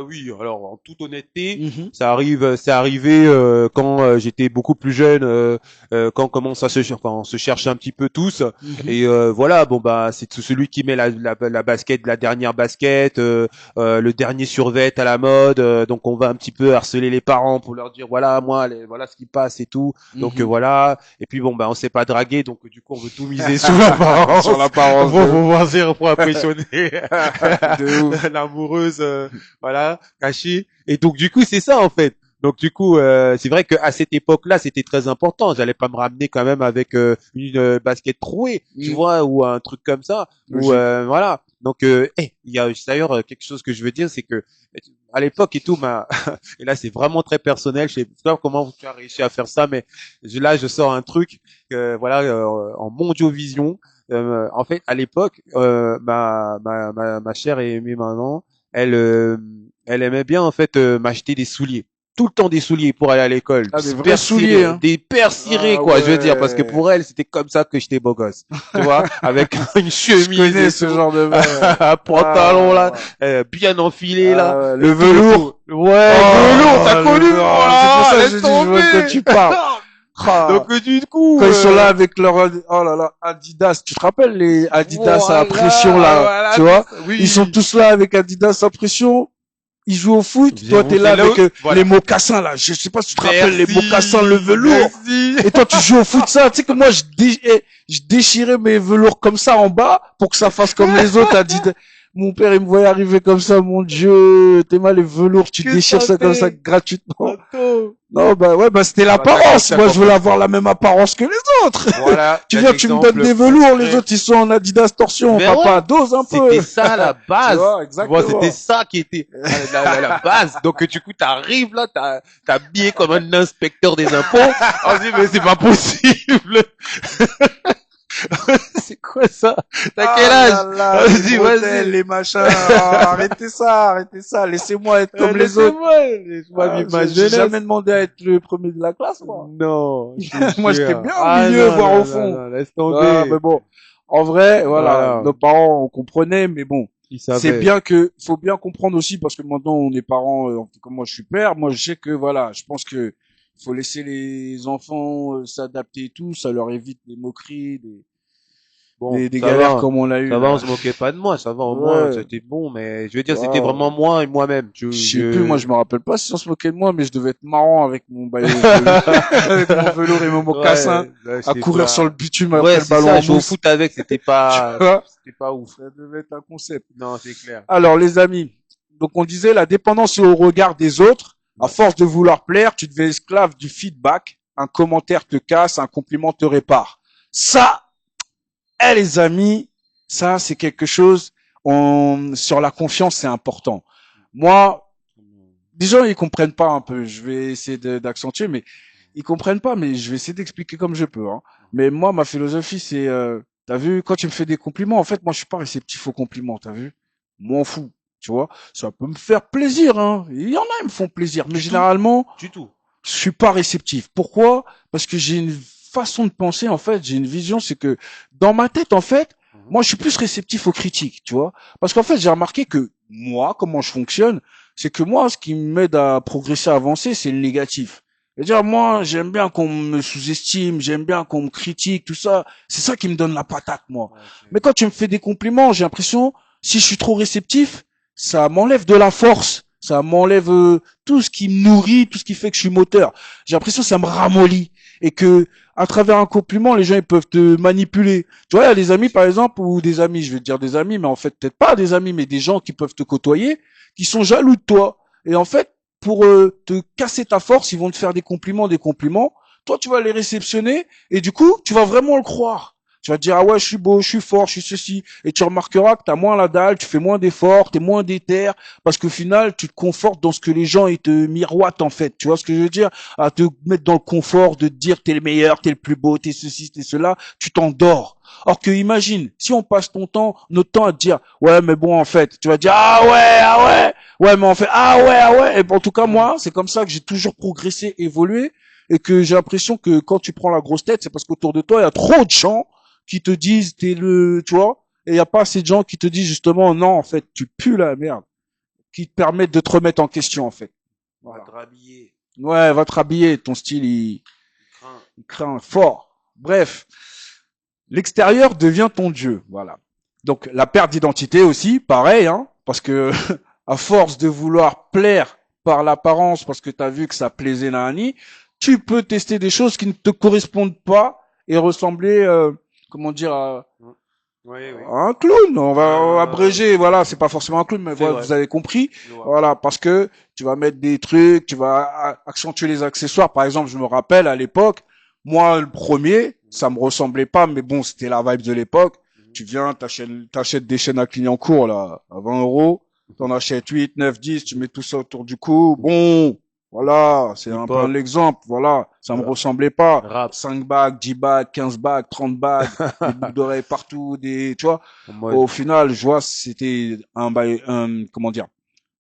Oui, alors en toute honnêteté, Mhm, c'est arrivé quand j'étais beaucoup plus jeune, quand on commence à enfin, on se cherche un petit peu tous, mhm, et voilà, bon bah c'est celui qui met la basket, la dernière basket, le dernier survêt à la mode, donc on va un petit peu harceler les parents pour leur dire voilà moi voilà ce qui passe et tout, donc mhm. voilà, et puis bon bah on s'est pas dragué, donc du coup on veut tout miser sur l'apparence, Sur l'apparence pour de, pouvoir dire pour impressionner de ouf. l'amoureuse voilà, caché. Et donc du coup, c'est ça en fait. Donc du coup, c'est vrai qu'à cette époque-là, c'était très important. J'allais pas me ramener quand même avec une basket trouée, tu vois, ou un truc comme ça. Ou Logique. voilà. Donc, il y a d'ailleurs quelque chose que je veux dire, c'est que à l'époque et tout, et là c'est vraiment très personnel. Je sais pas comment tu as réussi à faire ça, mais là je sors un truc, voilà, en mondiovision. En fait, à l'époque, ma chère et aimée maman, elle, euh, elle aimait bien en fait m'acheter des souliers. Tout le temps des souliers pour aller à l'école. Ah, des vrais Paires souliers, cirées, hein. des paires cirées, Ah quoi, je veux dire, parce que ouais. pour elle, c'était comme ça que j'étais beau gosse. Tu vois, avec une Je chemise connais et ce tout, genre de bail, ouais. un pantalon Ah, là, ouais. bien enfilé là, Ah, ouais. Le et tout et tout. velours. Ouais, velours, t'as Oh, le connu, velours. C'est pour voilà, ça que je laisse dis, je vois de quoi tomber. tu parles. Ah. Donc du coup, Quand ils sont là avec leur, oh là là, Adidas. Tu te rappelles les Adidas à pression voilà, là, voilà, tu c'est vois? ça. Ils sont Oui. tous là avec Adidas à pression. Ils jouent au foot. Viens Toi, vous t'es là faire là, avec les voilà. mocassins là. Je sais pas si tu te rappelles les mocassins, le Merci, velours. merci. Et toi, tu joues au foot ça. Tu sais que moi, je déchirais mes velours comme ça en bas pour que ça fasse comme les autres Adidas. Mon père, il me voyait arriver comme ça. Mon Dieu, t'es mal les velours. Tu Que déchires ça ça comme ça fait, gratuitement. Anto. Non, bah ouais, bah c'était Ah bah, t'as l'apparence. Moi, je voulais compris. avoir la même apparence que les autres. Voilà, Tu un viens, tu me donnes exemple des velours, les concret. autres, ils sont en Adidas torsion. Mais Papa, ouais, dose un peu. c'était ça la Tu base. vois, Tu vois, c'était exactement. ça qui était la base. Donc du coup, t'arrives là, t'as habillé comme un inspecteur des impôts. On se dit mais c'est pas possible. C'est quoi ça? T'as quel Ah âge? là là, On se les dit bretelles, vas-y. les machins. Ah, arrêtez ça. Laissez-moi être comme les autres. Laisse-moi Ah, vivre ma j'ai jamais jeunesse. demandé à être le premier de la classe, moi. Non, je te Moi, j'étais jure. bien au Ah milieu, non, voire au non, non, fond. non, laisse Ah, mais tomber. bon. En vrai, voilà, Voilà, nos parents, on comprenait, mais bon. il C'est savait. bien que, faut bien comprendre aussi, parce que maintenant, on est parents, en tout cas, moi, je suis père. Moi, je sais que, voilà, je pense que faut laisser les enfants s'adapter et tout. Ça leur évite des moqueries, Bon, des galères comme on l'a eu, ça va, on là. se moquait pas de moi, ça va, au moins, Ouais. c'était bon, mais je veux dire, c'était Waouh. vraiment moi et moi-même. Je sais plus, moi je me rappelle pas si on se moquait de moi, mais je devais être marrant avec mon velours, avec mon velours et mon mocassin, Ouais, là, à c'était courir sur le pas. bitume Ouais, après le c'est ballon ça, en jouer au mousse. foot avec, Tu vois, c'était pas ouf. ça devait être un concept. Non, c'est clair. Alors les amis, donc on disait la dépendance au regard des autres. À Ouais. force de vouloir plaire, tu deviens esclave du feedback. Un commentaire te casse, un compliment te répare. Ça, les amis, ça c'est quelque chose. Sur la confiance, c'est important. Moi, des gens ils comprennent pas un peu. Je vais essayer d'accentuer, mais ils comprennent pas. Mais je vais essayer d'expliquer comme je peux. Hein. Mais moi, ma philosophie, c'est, t'as vu, quand tu me fais des compliments, en fait, moi, je suis pas réceptif aux compliments. T'as vu, m'en fous. Tu vois, ça peut me faire plaisir. Hein. Il y en a, ils me font plaisir, mais Du tout, généralement, du tout. je suis pas réceptif. Pourquoi? Parce que j'ai une façon de penser. En fait, j'ai une vision, c'est que dans ma tête, en fait, Mhm. moi, je suis plus réceptif aux critiques. Tu vois, parce qu'en fait, j'ai remarqué que moi, comment je fonctionne c'est que moi, ce qui m'aide à progresser, à avancer, c'est le négatif. C'est-à-dire, moi, j'aime bien qu'on me sous-estime, j'aime bien qu'on me critique, tout ça. C'est ça qui me donne la patate, moi. Ouais, Mais quand tu me fais des compliments, j'ai l'impression, si je suis trop réceptif, ça m'enlève de la force. Ça m'enlève tout ce qui me nourrit, tout ce qui fait que je suis moteur. J'ai l'impression que ça me ramollit. Et que, à travers un compliment, les gens, ils peuvent te manipuler. Tu vois, il y a des amis, par exemple, ou des amis, je vais te dire des amis, mais en fait, peut-être pas des amis, mais des gens qui peuvent te côtoyer qui sont jaloux de toi. Et en fait, pour te casser ta force, ils vont te faire des compliments, des compliments. Toi, tu vas les réceptionner et du coup, tu vas vraiment le croire. Tu vas te dire, ah ouais, je suis beau, je suis fort, je suis ceci. Et tu remarqueras que tu as moins la dalle, tu fais moins d'efforts, tu es moins déter, parce qu'au final, tu te confortes dans ce que les gens ils te miroitent en fait. Tu vois ce que je veux dire? À te mettre dans le confort de te dire, t'es le meilleur, t'es le plus beau, t'es ceci, t'es cela, tu t'endors. Or que imagine, si on passe notre temps à te dire, ouais, mais bon, en fait, tu vas dire, ouais, mais en fait, ah ouais. Et en tout cas, Mhm. moi, c'est comme ça que j'ai toujours progressé, évolué, et que j'ai l'impression que quand tu prends la grosse tête, c'est parce qu'autour de toi, il y a trop de gens qui te disent, tu vois, et il y a pas assez de gens qui te disent justement, non, en fait, tu pues la merde, qui te permettent de te remettre en question, en fait. Va Voilà. te rhabiller. Ouais, va te rhabiller, ton style, Crains. il craint fort. Bref. L'extérieur devient ton Dieu, voilà. Donc la perte d'identité aussi, pareil, hein, parce que à force de vouloir plaire par l'apparence, parce que tu as vu que ça plaisait Nani, tu peux tester des choses qui ne te correspondent pas et ressembler, comment dire, Oui, oui. Un clown, on va abréger, voilà, c'est pas forcément un clown, mais voilà, vrai. vous avez compris. Voilà, parce que tu vas mettre des trucs, tu vas accentuer les accessoires. Par exemple, je me rappelle à l'époque, moi le premier, ça me ressemblait pas, mais bon, c'était la vibe de l'époque. Tu viens, t'achètes des chaînes à Clignancourt là, à 20 euros, t'en achètes 8, 9, 10, tu mets tout ça autour du cou. Bon, voilà, c'est un peu l'exemple. Voilà, ça me ressemblait pas. Rap. 5 bagues, 10 bagues, 15 bagues, 30 bagues, des boucles d'oreilles partout, tu vois. Au final, je vois, c'était comment dire,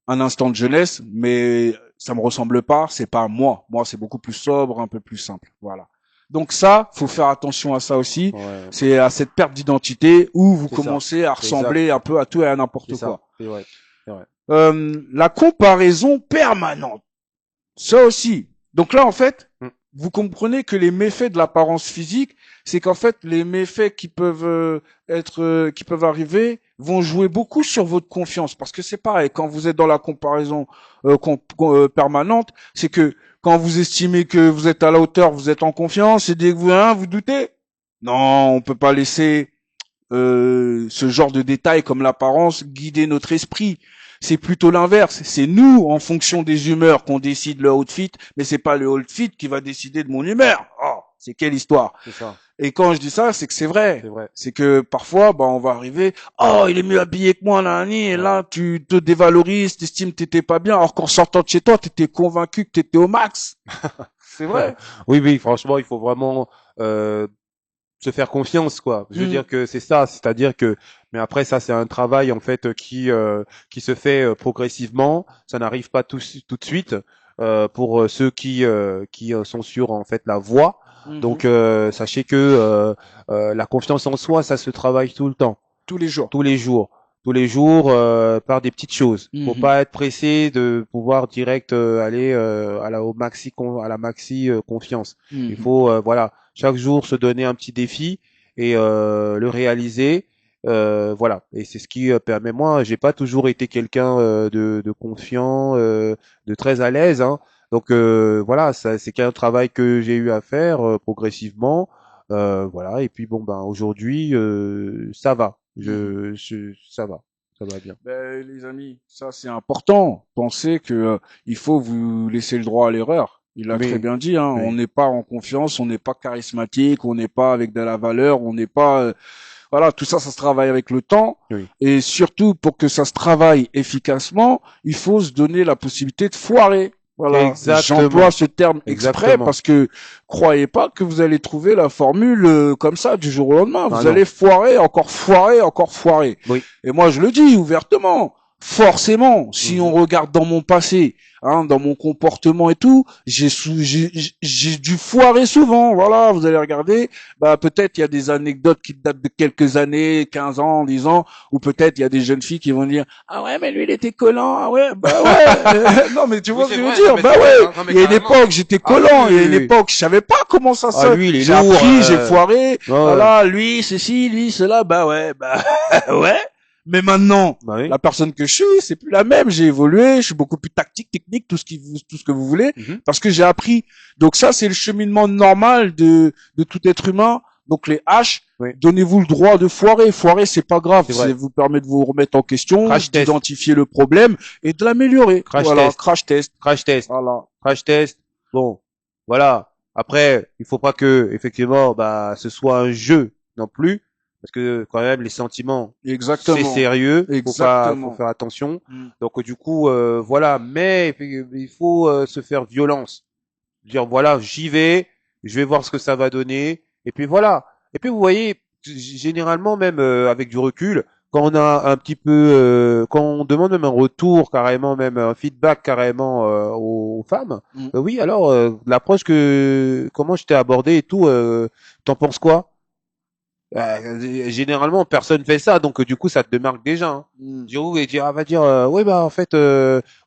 un instant de jeunesse, mais ça me ressemble pas, c'est pas moi. Moi, c'est beaucoup plus sobre, un peu plus simple. Voilà. Donc ça, faut faire attention à ça aussi. Ouais. C'est à cette perte d'identité où vous C'est commencez à ressembler un peu à tout et à n'importe quoi. C'est vrai. C'est vrai. La comparaison permanente. Ça aussi. Donc là, en fait, vous comprenez que les méfaits de l'apparence physique, c'est qu'en fait, les méfaits qui peuvent qui peuvent arriver, vont jouer beaucoup sur votre confiance. Parce que c'est pareil, quand vous êtes dans la comparaison permanente, c'est que quand vous estimez que vous êtes à la hauteur, vous êtes en confiance, et dès que vous doutez. Non, on peut pas laisser ce genre de détails comme l'apparence guider notre esprit. C'est plutôt l'inverse. C'est nous, en fonction des humeurs, qu'on décide le outfit, mais c'est pas le outfit qui va décider de mon humeur. Oh, c'est quelle histoire. C'est ça. Et quand je dis ça, c'est que c'est vrai. C'est vrai. C'est que parfois, on va arriver, oh, il est mieux habillé que moi, Nani, et là, tu te dévalorises, t'estimes que t'étais pas bien, alors qu'en sortant de chez toi, t'étais convaincu que t'étais au max. C'est vrai. Oui, franchement, il faut vraiment se faire confiance, quoi. Je veux dire que c'est ça, c'est-à-dire que, mais après ça, c'est un travail en fait qui se fait progressivement. Ça n'arrive pas tout de suite pour ceux qui sont sur en fait la voie. Donc sachez que la confiance en soi, ça se travaille tout le temps, tous les jours, par des petites choses. Faut pas être pressé de pouvoir direct aller à la maxi confiance. Il faut voilà, chaque jour se donner un petit défi et le réaliser. Voilà, et c'est ce qui permet. Moi, j'ai pas toujours été quelqu'un de confiant, de très à l'aise, hein. Donc voilà, ça c'est qu'un travail que j'ai eu à faire progressivement. Voilà, et puis bon aujourd'hui ça va. Ça va bien. Ben, les amis, ça c'est important. Pensez que il faut vous laisser le droit à l'erreur. Il l'a très bien dit, hein. Oui. On n'est pas en confiance, on n'est pas charismatique, on n'est pas avec de la valeur, on n'est pas, voilà, tout ça, ça se travaille avec le temps. Oui. Et surtout, pour que ça se travaille efficacement, il faut se donner la possibilité de foirer. Voilà, j'emploie ce terme exprès parce que croyez pas que vous allez trouver la formule comme ça du jour au lendemain. Vous allez foirer, encore foirer, encore foirer. Oui. Et moi, je le dis ouvertement. Forcément, si on regarde dans mon passé, hein, dans mon comportement et tout, j'ai dû foirer souvent. Voilà, vous allez regarder. Peut-être il y a des anecdotes qui datent de quelques années, 15 ans, 10 ans, ou peut-être il y a des jeunes filles qui vont dire ah ouais, mais lui il était collant. Ah ouais, ouais. Non mais tu vois ce que je veux dire. Ouais. Il y a une époque j'étais collant. Il y a une époque je savais pas comment ça se. J'ai appris, j'ai foiré. Voilà, lui ceci, lui cela. Ouais. Ouais. Mais maintenant, la personne que je suis, c'est plus la même. J'ai évolué, je suis beaucoup plus tactique, technique, tout ce que vous voulez, parce que j'ai appris. Donc ça, c'est le cheminement normal de tout être humain. Donc les H, donnez-vous le droit de foirer. Foirer, c'est pas grave. Ça vous permet de vous remettre en question, d'identifier le problème et de l'améliorer. Voilà, crash test. Voilà. Crash test. Bon, voilà. Après, il faut pas que, effectivement, ce soit un jeu non plus. Parce que quand même les sentiments, c'est sérieux, faut faire attention. Donc du coup voilà, mais il faut se faire violence, dire voilà, j'y vais, je vais voir ce que ça va donner, et puis voilà. Et puis vous voyez, généralement même avec du recul, quand on a un petit peu, quand on demande même un retour carrément, même un feedback carrément aux femmes, oui alors l'approche comment je t'ai abordé et tout, t'en penses quoi? Généralement personne fait ça, donc du coup ça te démarque déjà, hein. Va dire oui en fait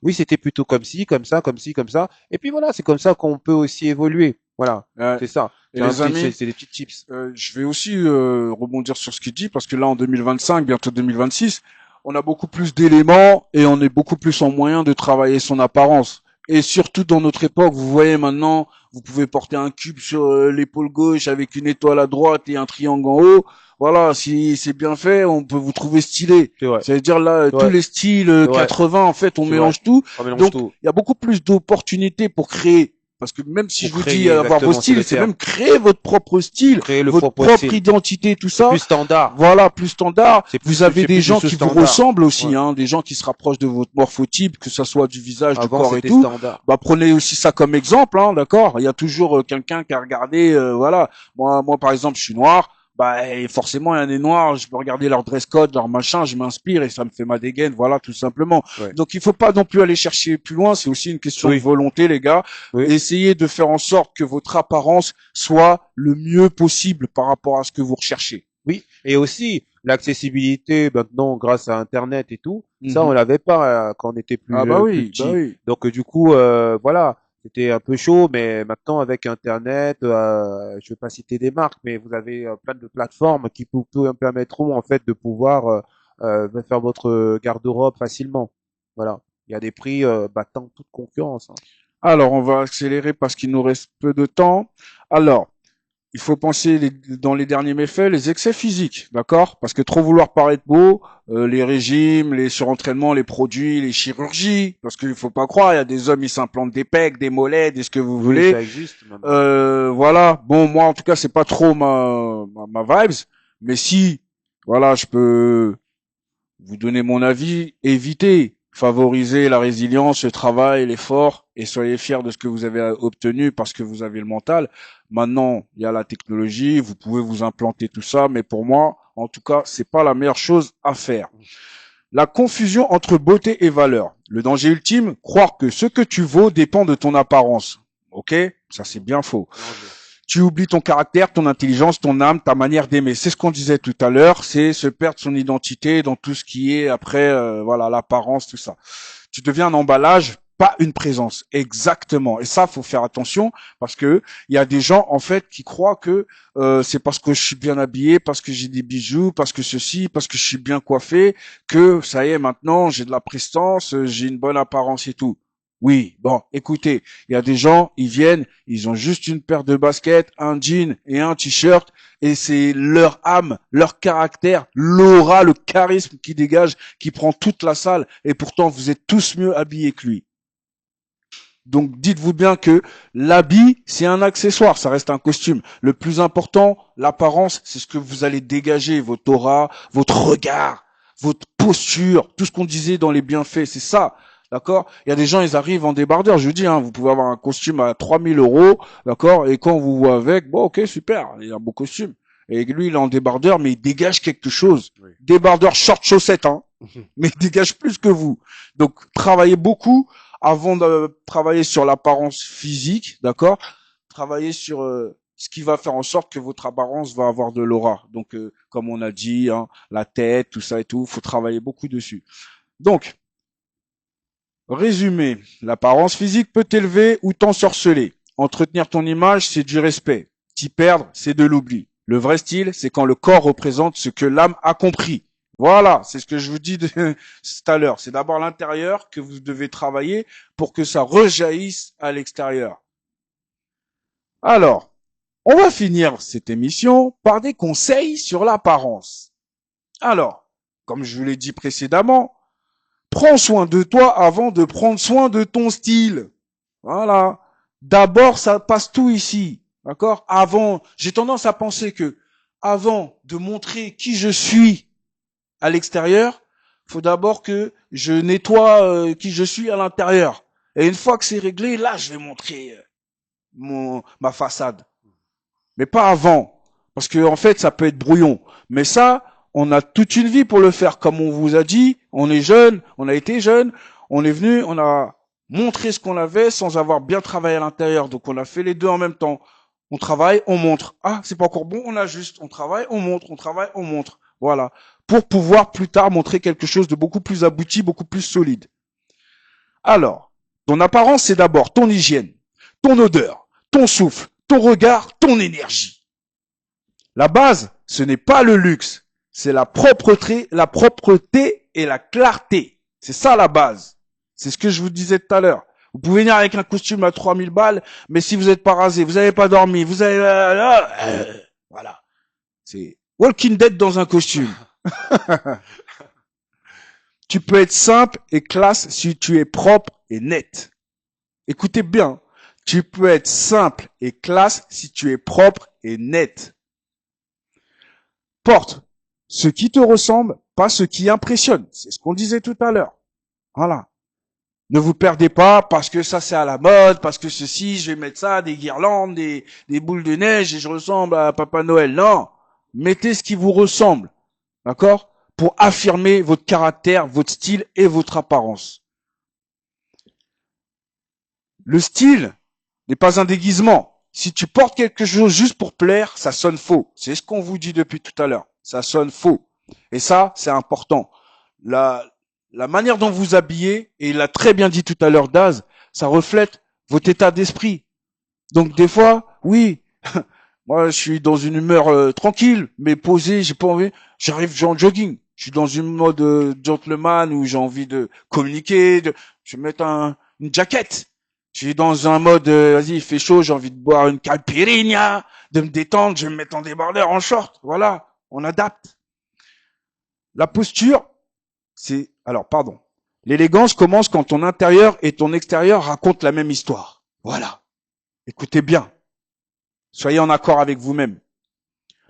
oui c'était plutôt comme ci, comme ça, comme ci, comme ça, et puis voilà, c'est comme ça qu'on peut aussi évoluer, voilà. C'est ça. Et les amis, c'est des petits tips. Je vais aussi rebondir sur ce qu'il dit, parce que là en 2025, bientôt 2026, on a beaucoup plus d'éléments et on est beaucoup plus en moyen de travailler son apparence. Et surtout dans notre époque, vous voyez maintenant, vous pouvez porter un cube sur l'épaule gauche avec une étoile à droite et un triangle en haut. voilà, si c'est bien fait, on peut vous trouver stylé. C'est vrai. C'est-à-dire là, tous les styles C'est vrai. 80, en fait, on C'est mélange tout. On mélange Donc, tout. il y a beaucoup plus d'opportunités pour créer. Parce que même si Pour je vous dis créer, avoir vos exactement, c'est styles, le c'est terme. même créer votre propre style, Créer le votre propre propre style. identité, tout ça. Plus standard. Voilà, plus standard. C'est plus- Vous avez c'est des plus gens du qui vous standard. ressemblent aussi, Ouais. hein, des gens qui se rapprochent de votre morphotype, que ça soit du visage, du Avant, corps et c'était tout. standard. Bah, prenez aussi ça comme exemple, hein, d'accord. Il y a toujours quelqu'un qui a regardé, voilà. Moi, par exemple, je suis noir. Bah, et forcément, il y a des noirs. Je peux regarder leur dress code, leur machin. Je m'inspire et ça me fait ma dégaine. Voilà, tout simplement. Ouais. Donc, il faut pas non plus aller chercher plus loin. C'est aussi une question Oui. de volonté, les gars. Oui. Essayez de faire en sorte que votre apparence soit le mieux possible par rapport à ce que vous recherchez. Oui. Et aussi, l'accessibilité, maintenant, grâce à Internet et tout, ça, on Mhm. l'avait pas quand on était Ah bah plus oui, bah petit. oui. Donc, du coup, voilà. C'était un peu chaud, mais maintenant avec Internet, je vais pas citer des marques, mais vous avez plein de plateformes qui vous permettront en fait de pouvoir faire votre garde-robe facilement. Voilà. Il y a des prix battant toute concurrence. Hein. Alors, on va accélérer parce qu'il nous reste peu de temps. Alors, il faut penser dans les derniers méfaits, les excès physiques, d'accord? Parce que trop vouloir paraître beau, les régimes, les surentraînements, les produits, les chirurgies, parce qu'il faut pas croire, il y a des hommes, ils s'implantent des pecs, des mollets, des ce que vous Oui, voulez. ça existe maintenant. Voilà. Bon, moi, en tout cas, c'est pas trop ma vibes. Mais si, voilà, je peux vous donner mon avis, évitez, favorisez la résilience, le travail, l'effort, et soyez fiers de ce que vous avez obtenu parce que vous avez le mental. Maintenant, il y a la technologie, vous pouvez vous implanter tout ça, mais pour moi, en tout cas, c'est pas la meilleure chose à faire. La confusion entre beauté et valeur. Le danger ultime, croire que ce que tu vaux dépend de ton apparence. Ok? Ça, c'est bien faux. Tu oublies ton caractère, ton intelligence, ton âme, ta manière d'aimer. C'est ce qu'on disait tout à l'heure, c'est se perdre son identité dans tout ce qui est après, voilà, l'apparence, tout ça. Tu deviens un emballage, pas une présence. Exactement. Et ça, faut faire attention parce que il y a des gens en fait qui croient que c'est parce que je suis bien habillé, parce que j'ai des bijoux, parce que ceci, parce que je suis bien coiffé, que ça y est maintenant j'ai de la prestance, j'ai une bonne apparence et tout. Oui, bon, écoutez, il y a des gens, ils viennent, ils ont juste une paire de baskets, un jean et un t-shirt, et c'est leur âme, leur caractère, l'aura, le charisme qui dégage, qui prend toute la salle, et pourtant vous êtes tous mieux habillés que lui. Donc dites-vous bien que l'habit, c'est un accessoire, ça reste un costume. Le plus important, l'apparence, c'est ce que vous allez dégager, votre aura, votre regard, votre posture, tout ce qu'on disait dans les bienfaits, c'est ça. D'accord? Il y a des gens, ils arrivent en débardeur. Je vous dis, hein, vous pouvez avoir un costume à 3000 €, d'accord? Et quand on vous voit avec, bon, ok, super, il a un beau costume. Et lui, il est en débardeur, mais il dégage quelque chose. Oui. Débardeur, short, chaussettes, hein. Mais il dégage plus que vous. Donc, travaillez beaucoup avant de travailler sur l'apparence physique, d'accord? Travaillez sur ce qui va faire en sorte que votre apparence va avoir de l'aura. Donc, comme on a dit, hein, la tête, tout ça et tout, faut travailler beaucoup dessus. Donc, résumé, l'apparence physique peut t'élever ou t'ensorceler. Entretenir ton image, c'est du respect. T'y perdre, c'est de l'oubli. Le vrai style, c'est quand le corps représente ce que l'âme a compris. Voilà, c'est ce que je vous dis tout à l'heure. C'est d'abord l'intérieur que vous devez travailler pour que ça rejaillisse à l'extérieur. Alors, on va finir cette émission par des conseils sur l'apparence. Alors, comme je vous l'ai dit précédemment, prends soin de toi avant de prendre soin de ton style. Voilà. D'abord, ça passe tout ici. D'accord? Avant, j'ai tendance à penser que avant de montrer qui je suis à l'extérieur, faut d'abord que je nettoie qui je suis à l'intérieur. Et une fois que c'est réglé, là, je vais montrer ma façade. Mais pas avant. Parce que, en fait, ça peut être brouillon. Mais ça, on a toute une vie pour le faire. Comme on vous a dit, on est jeune, on a été jeune, on est venu, on a montré ce qu'on avait sans avoir bien travaillé à l'intérieur. Donc, on a fait les deux en même temps. On travaille, on montre. Ah, c'est pas encore bon, on ajuste. On travaille, on montre. On travaille, on montre. Voilà. Pour pouvoir plus tard montrer quelque chose de beaucoup plus abouti, beaucoup plus solide. Alors, ton apparence, c'est d'abord ton hygiène, ton odeur, ton souffle, ton regard, ton énergie. La base, ce n'est pas le luxe, c'est la propreté et la clarté. C'est ça la base. C'est ce que je vous disais tout à l'heure. Vous pouvez venir avec un costume à 3000 balles, mais si vous n'êtes pas rasé, vous n'avez pas dormi, vous avez... voilà. Walking Dead dans un costume. Tu peux être simple et classe si tu es propre et net. Écoutez bien. Tu peux être simple et classe si tu es propre et net. Porte ce qui te ressemble, pas ce qui impressionne. C'est ce qu'on disait tout à l'heure. Voilà. Ne vous perdez pas parce que ça c'est à la mode, parce que ceci, je vais mettre ça, des guirlandes, des boules de neige et je ressemble à Papa Noël. Non. Mettez ce qui vous ressemble. D'accord? Pour affirmer votre caractère, votre style et votre apparence. Le style n'est pas un déguisement. Si tu portes quelque chose juste pour plaire, ça sonne faux. C'est ce qu'on vous dit depuis tout à l'heure. Ça sonne faux. Et ça, c'est important. La manière dont vous habillez, et il l'a très bien dit tout à l'heure Daz, ça reflète votre état d'esprit. Donc des fois, oui, moi je suis dans une humeur tranquille, mais posée, j'ai pas envie, j'arrive en jogging. Je suis dans une mode gentleman où j'ai envie de communiquer, je vais mettre une jaquette. Je suis dans un mode, vas-y, il fait chaud, j'ai envie de boire une caipirinha, de me détendre, je vais me mettre en débardeur, en short. Voilà, on adapte. La posture, pardon. L'élégance commence quand ton intérieur et ton extérieur racontent la même histoire. Voilà. Écoutez bien. Soyez en accord avec vous-même.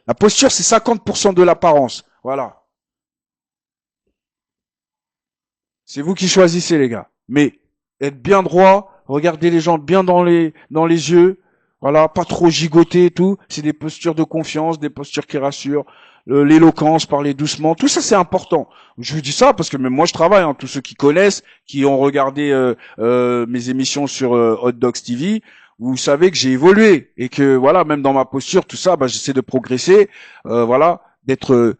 La posture, c'est 50% de l'apparence. Voilà. C'est vous qui choisissez, les gars. Mais être bien droit, regardez les gens bien dans les yeux. Voilà, pas trop gigoter et tout. C'est des postures de confiance, des postures qui rassurent. L'éloquence, parler doucement, tout ça c'est important. Je vous dis ça parce que même moi je travaille, hein, tous ceux qui connaissent, qui ont regardé mes émissions sur Hot Dogs TV, vous savez que j'ai évolué et que voilà, même dans ma posture, tout ça, bah, j'essaie de progresser, voilà, d'être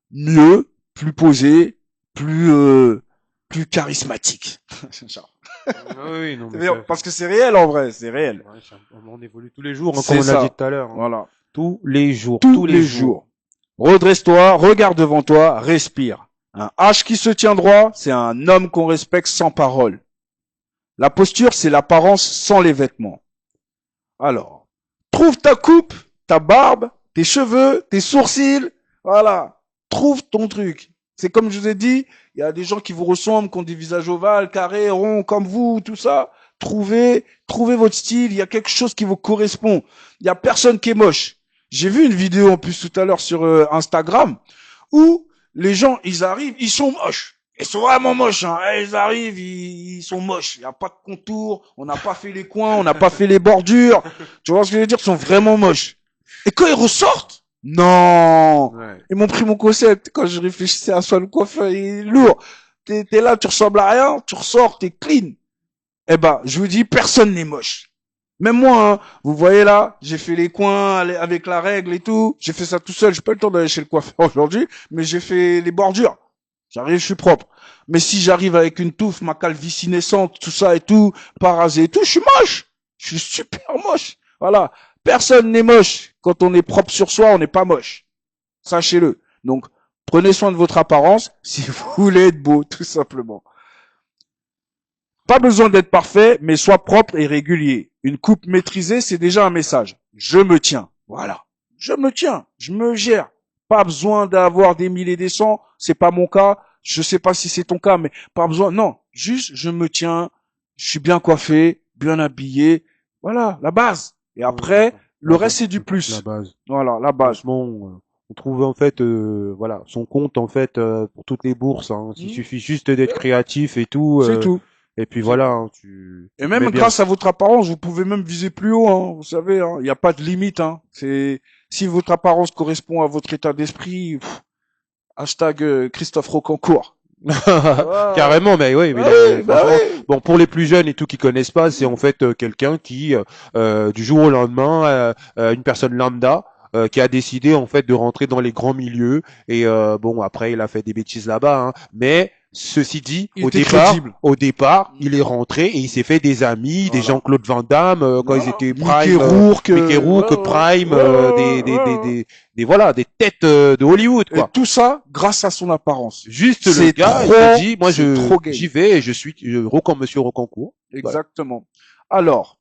mieux, plus posé, plus charismatique. Oui, non, mais parce que c'est réel en vrai, c'est réel. Ouais, on évolue tous les jours, hein, comme on a dit tout à l'heure. Hein. Voilà. Tous les jours. Tous les jours. Redresse-toi, regarde devant toi, respire. Un H qui se tient droit, c'est un homme qu'on respecte sans parole. La posture, c'est l'apparence sans les vêtements. Alors, trouve ta coupe, ta barbe, tes cheveux, tes sourcils, voilà. Trouve ton truc. C'est comme je vous ai dit, il y a des gens qui vous ressemblent, qui ont des visages ovales, carrés, ronds, comme vous, tout ça. Trouvez votre style, il y a quelque chose qui vous correspond. Il y a personne qui est moche. J'ai vu une vidéo en plus tout à l'heure sur Instagram où les gens, ils arrivent, ils sont moches. Ils sont vraiment moches. Hein. Ils arrivent, ils sont moches. Il n'y a pas de contour, on n'a pas fait les coins, on n'a pas fait les bordures. Tu vois ce que je veux dire? Ils sont vraiment moches. Et quand ils ressortent, non, Ouais. ils m'ont pris mon concept. Quand je réfléchissais à soi, le coiffeur, il est lourd. T'es là, tu ressembles à rien, tu ressors, t'es clean. Eh ben, je vous dis, personne n'est moche. Même moi, hein, vous voyez là, j'ai fait les coins avec la règle et tout. J'ai fait ça tout seul. J'ai pas eu le temps d'aller chez le coiffeur aujourd'hui, mais j'ai fait les bordures. J'arrive, je suis propre. Mais si j'arrive avec une touffe, ma calvitie naissante, tout ça et tout, pas rasé et tout, je suis moche. Je suis super moche. Voilà. Personne n'est moche. Quand on est propre sur soi, on n'est pas moche. Sachez-le. Donc, prenez soin de votre apparence si vous voulez être beau, tout simplement. Pas besoin d'être parfait, mais sois propre et régulier. Une coupe maîtrisée, c'est déjà un message. Je me tiens. Voilà. Je me tiens. Je me gère. Pas besoin d'avoir des mille et des cents. C'est pas mon cas. Je sais pas si c'est ton cas, mais pas besoin. Non. Juste, je me tiens. Je suis bien coiffé, bien habillé. Voilà. La base. Et après, le reste, c'est du plus. La base. Voilà. La base. Franchement, on trouve en fait, voilà, son compte en fait pour toutes les bourses. Hein. Il suffit juste d'être créatif et tout. C'est tout. Et puis voilà, hein, et même grâce à votre apparence, vous pouvez même viser plus haut, hein, vous savez, il n'y a pas de limite. Hein. C'est si votre apparence correspond à votre état d'esprit, hashtag Christophe Rocancourt. Carrément, mais oui. Bon, pour les plus jeunes et tout qui connaissent pas, c'est en fait quelqu'un qui, du jour au lendemain, une personne lambda. Qui a décidé en fait de rentrer dans les grands milieux et bon après il a fait des bêtises là-bas, hein, mais ceci dit, au départ, il est rentré et il s'est fait des amis, des Jean-Claude Van Damme quand ils étaient Prime, Mickey Rourke, Prime, des têtes de Hollywood, quoi. Et tout ça grâce à son apparence. Juste le gars, il s'est dit, moi j'y vais et je suis Monsieur Rocancourt. Exactement. Alors,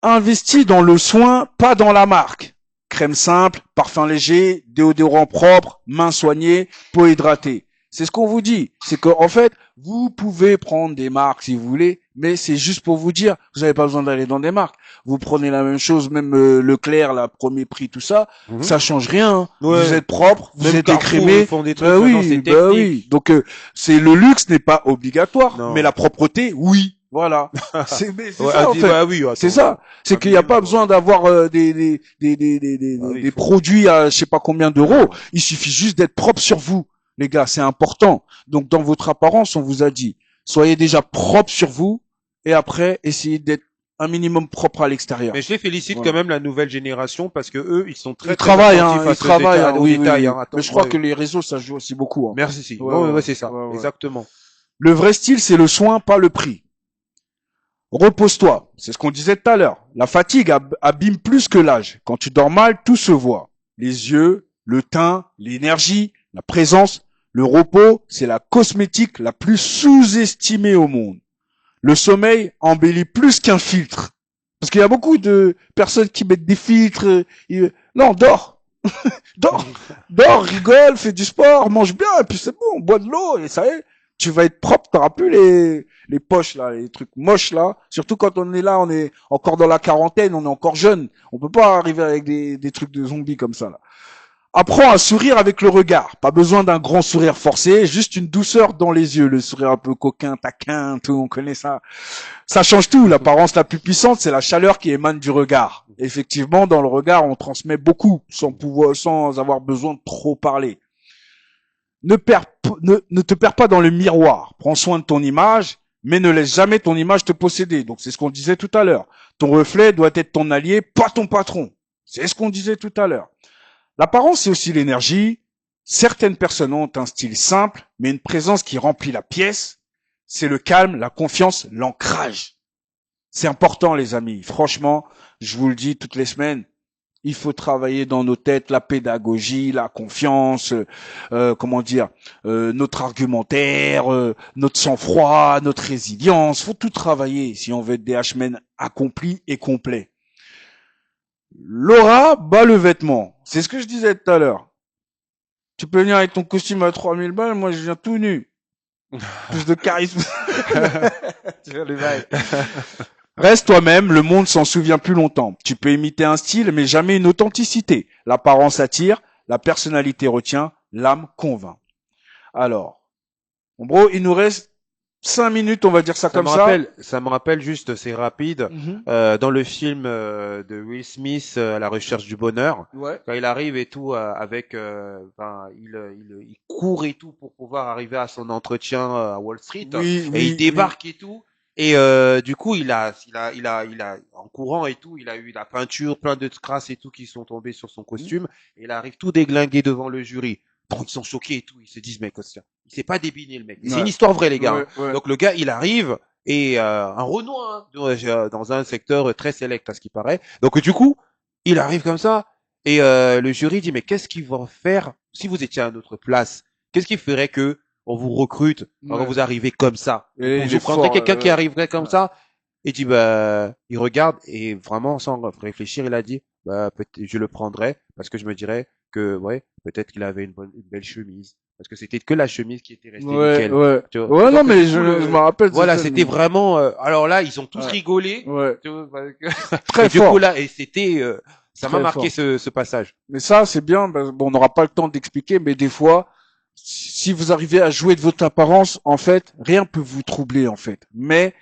investis dans le soin, pas dans la marque. crème simple, parfum léger, déodorant propre, mains soignées, peau hydratée. C'est ce qu'on vous dit. C'est qu'en fait, vous pouvez prendre des marques si vous voulez, mais c'est juste pour vous dire, vous n'avez pas besoin d'aller dans des marques. Vous prenez la même chose, même Leclerc, la premier prix, tout ça, ça change rien. Hein. Ouais. Vous êtes propre, vous Même êtes Carrefour, écrémé. ils font des trucs, maintenant, c'est Bah oui. technique. Donc c'est le luxe n'est pas obligatoire, Non. mais la propreté, oui. Voilà. C'est Ouais, ça en fait. bah oui, attends. C'est ça. C'est qu'il n'y a pas besoin d'avoir des oui, faut- produits à je sais pas combien d'euros. Il suffit juste d'être propre sur vous, les gars. C'est important. Donc dans votre apparence, on vous a dit, soyez déjà propre sur vous et après essayez d'être un minimum propre à l'extérieur. Mais je les félicite Voilà. quand même la nouvelle génération parce que eux, ils sont très Ils travaillent, attentifs hein. à Ils ce travaillent. détail, Hein. aux Oui, détails, oui. hein. Attends, Mais je crois ouais. que les réseaux ça joue aussi beaucoup. Hein. Merci, si. Ouais, Ouais, ouais, c'est ça. ouais, ouais. Exactement. Le vrai style, c'est le soin, pas le prix. Repose-toi. C'est ce qu'on disait tout à l'heure. La fatigue abîme plus que l'âge. Quand tu dors mal, tout se voit. Les yeux, le teint, l'énergie, la présence. Le repos, c'est la cosmétique la plus sous-estimée au monde. Le sommeil embellit plus qu'un filtre. Parce qu'il y a beaucoup de personnes qui mettent des filtres. Non, dors. Dors. Dors, rigole, fais du sport, mange bien, et puis c'est bon, bois de l'eau, et ça y est. Tu vas être propre, t'auras plus les poches là, les trucs moches là. Surtout quand on est là, on est encore dans la quarantaine, on est encore jeune. On peut pas arriver avec des trucs de zombies comme ça là. Apprends à sourire avec le regard. Pas besoin d'un grand sourire forcé, juste une douceur dans les yeux. Le sourire un peu coquin, taquin, tout, on connaît ça. Ça change tout. L'apparence la plus puissante, c'est la chaleur qui émane du regard. Effectivement, dans le regard, on transmet beaucoup sans avoir besoin de trop parler. Ne te perds pas dans le miroir. Prends soin de ton image, mais ne laisse jamais ton image te posséder. Donc c'est ce qu'on disait tout à l'heure. Ton reflet doit être ton allié, pas ton patron. C'est ce qu'on disait tout à l'heure. L'apparence, c'est aussi l'énergie. Certaines personnes ont un style simple, mais une présence qui remplit la pièce. C'est le calme, la confiance, l'ancrage. C'est important, les amis. Franchement, je vous le dis toutes les semaines. Il faut travailler dans nos têtes la pédagogie, la confiance, notre argumentaire, notre sang-froid, notre résilience. Faut tout travailler si on veut être des H-men accomplis et complets. L'aura bat le vêtement. C'est ce que je disais tout à l'heure. Tu peux venir avec ton costume à 3000 balles, moi je viens tout nu. Plus de charisme. Reste toi-même, le monde s'en souvient plus longtemps. Tu peux imiter un style, mais jamais une authenticité. L'apparence attire, la personnalité retient, l'âme convainc. Alors, bon bro, il nous reste 5 minutes, on va dire ça comme ça. Ça me rappelle juste, c'est rapide, dans le film de Will Smith, À la recherche du bonheur, Ouais. quand il arrive et tout, il court et tout pour pouvoir arriver à son entretien à Wall Street, Oui, et il débarque et tout. Et du coup, il a en courant et tout, il a eu la peinture, plein de crasses et tout qui sont tombées sur son costume. Et il arrive tout déglingué devant le jury. Donc ils sont choqués et tout, ils se disent mais Costien, il s'est pas débiné le mec. C'est une histoire vraie les gars. Ouais. Donc le gars, il arrive et un Renoir dans un secteur très sélect à ce qui paraît. Donc du coup, il arrive comme ça et le jury dit mais qu'est-ce qu'ils vont faire si vous étiez à notre place? Qu'est-ce qui ferait que on vous recrute quand vous arrivez comme ça? Et Je prendrais quelqu'un qui arriverait comme ça. Et dit il regarde et vraiment sans réfléchir, il a dit peut-être je le prendrais parce que je me dirais que peut-être qu'il avait une belle chemise parce que c'était que la chemise qui était restée nickel. Ouais. Tu vois. Ouais, Donc, non mais du coup, je me rappelle. voilà, c'était vraiment alors là, ils ont tous rigolé. Ouais. Tu vois, Très et du fort. coup là et c'était ça m'a Très marqué fort. ce passage. Mais ça, c'est bien. Bon, on n'aura pas le temps d'expliquer, mais des fois, si vous arrivez à jouer de votre apparence, en fait, rien peut vous troubler, en fait. Mais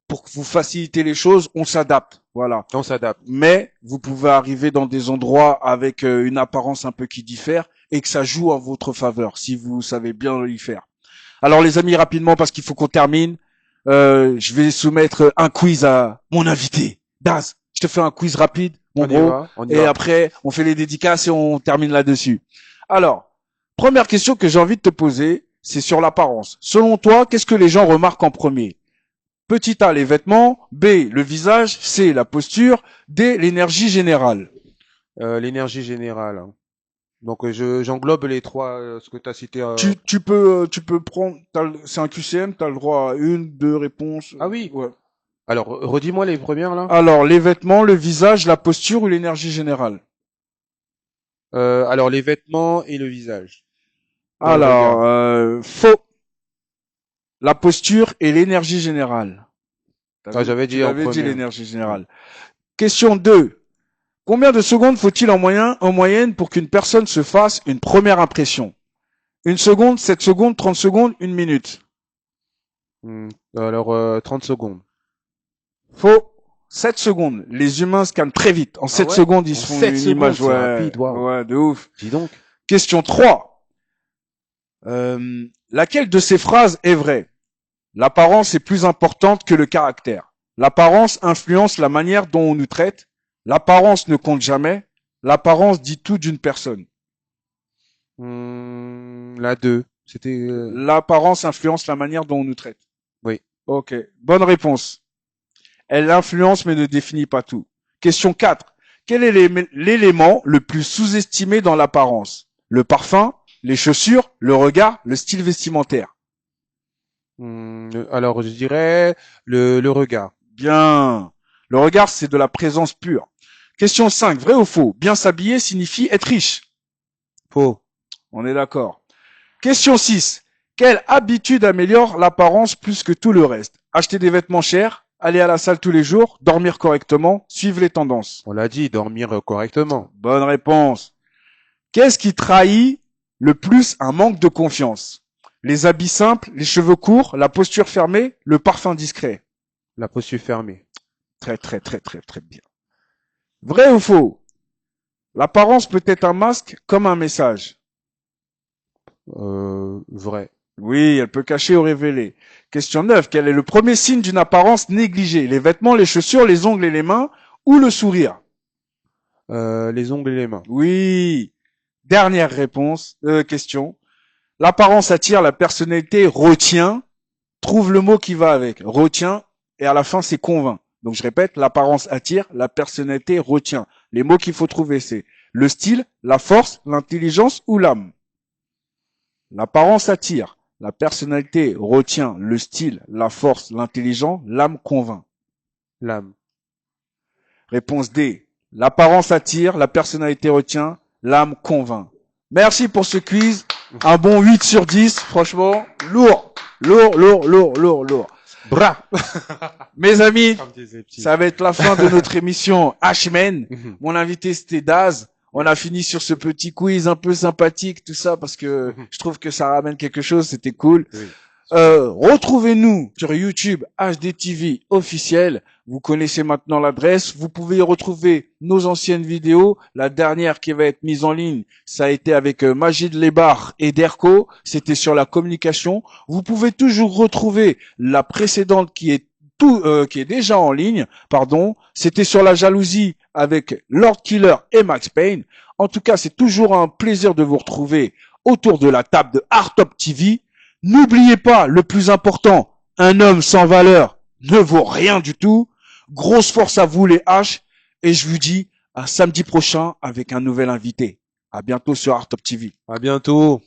pour que vous faciliter les choses, on s'adapte. Voilà. On s'adapte. Mais vous pouvez arriver dans des endroits avec une apparence un peu qui diffère et que ça joue en votre faveur si vous savez bien y faire. Alors les amis, rapidement parce qu'il faut qu'on termine, je vais soumettre un quiz à mon invité. Daz, je te fais un quiz rapide, mon bro. Et après, on fait les dédicaces et on termine là-dessus. Alors, première question que j'ai envie de te poser, c'est sur l'apparence. Selon toi, qu'est-ce que les gens remarquent en premier? Petit A, les vêtements. B, le visage. C, la posture. D, l'énergie générale. L'énergie générale. Donc j'englobe les trois ce que tu as cité. Tu peux prendre. C'est un QCM, t'as le droit à 1, 2 réponses. Ah oui. Ouais. Alors redis-moi les premières là. Alors les vêtements, le visage, la posture ou l'énergie générale. Alors les vêtements et le visage. Dans le Alors, regard. faux. La posture et l'énergie générale. T'as Ah, vu? j'avais Tu dit en l'avais dit, premier. l'énergie générale. Question 2. Combien de secondes faut-il en moyenne pour qu'une personne se fasse une première impression? Une seconde, 7 secondes, 30 secondes, une minute. Alors 30 secondes. Faux. 7 secondes. Les humains scannent très vite. En Ah 7 ouais? secondes, ils En se font 7 une secondes, image. c'est Ouais, rapide, waouh. ouais, de ouf. Dis donc. Question 3. Laquelle de ces phrases est vraie? L'apparence est plus importante que le caractère. L'apparence influence la manière dont on nous traite. L'apparence ne compte jamais. L'apparence dit tout d'une personne. La 2. C'était L'apparence influence la manière dont on nous traite. oui. Ok. Bonne réponse. Elle influence mais ne définit pas tout. Question 4. Quel est l'élément le plus sous-estimé dans l'apparence? Le parfum, les chaussures, le regard, le style vestimentaire. Alors je dirais le regard. Bien. Le regard, c'est de la présence pure. Question 5. Vrai ou faux? Bien s'habiller signifie être riche. Faux. On est d'accord. Question 6. Quelle habitude améliore l'apparence plus que tout le reste? Acheter des vêtements chers, aller à la salle tous les jours, dormir correctement, suivre les tendances. On l'a dit, dormir correctement. Bonne réponse. Qu'est-ce qui trahit le plus un manque de confiance? Les habits simples, les cheveux courts, la posture fermée, le parfum discret. La posture fermée. Très, très, très, très, très bien. Vrai ou faux? L'apparence peut être un masque comme un message. Vrai. Oui, elle peut cacher ou révéler. Question 9. Quel est le premier signe d'une apparence négligée? Les vêtements, les chaussures, les ongles et les mains ou le sourire? Les ongles et les mains. Oui. Dernière réponse, question. L'apparence attire, la personnalité retient. Trouve le mot qui va avec. Retient et à la fin c'est convainc. Donc je répète, l'apparence attire, la personnalité retient. Les mots qu'il faut trouver c'est le style, la force, l'intelligence ou l'âme. L'apparence attire, la personnalité retient, le style, la force, l'intelligence, l'âme convainc. L'âme. Réponse D. L'apparence attire, la personnalité retient, l'âme convainc. Merci pour ce quiz. Un bon 8 sur 10. Franchement, lourd. Lourd, lourd, lourd, lourd, lourd. Bras. Mes amis, Comme disait petit. ça va être la fin de notre émission H-Men. Mhm. Mon invité, c'était Daz. On a fini sur ce petit quiz un peu sympathique, tout ça, parce que je trouve que ça ramène quelque chose. C'était cool. Oui. Retrouvez-nous sur YouTube HDTV officiel. Vous connaissez maintenant l'adresse. Vous pouvez y retrouver nos anciennes vidéos. La dernière qui va être mise en ligne, ça a été avec Magid Lebar et Derko. C'était sur la communication. Vous pouvez toujours retrouver la précédente qui est qui est déjà en ligne. Pardon. C'était sur la jalousie avec Lord Killer et Max Payne. En tout cas, c'est toujours un plaisir de vous retrouver autour de la table de Hardtop TV. N'oubliez pas, le plus important, un homme sans valeur ne vaut rien du tout. Grosse force à vous les H. Et je vous dis à samedi prochain avec un nouvel invité. À bientôt sur Hardtop TV. À bientôt.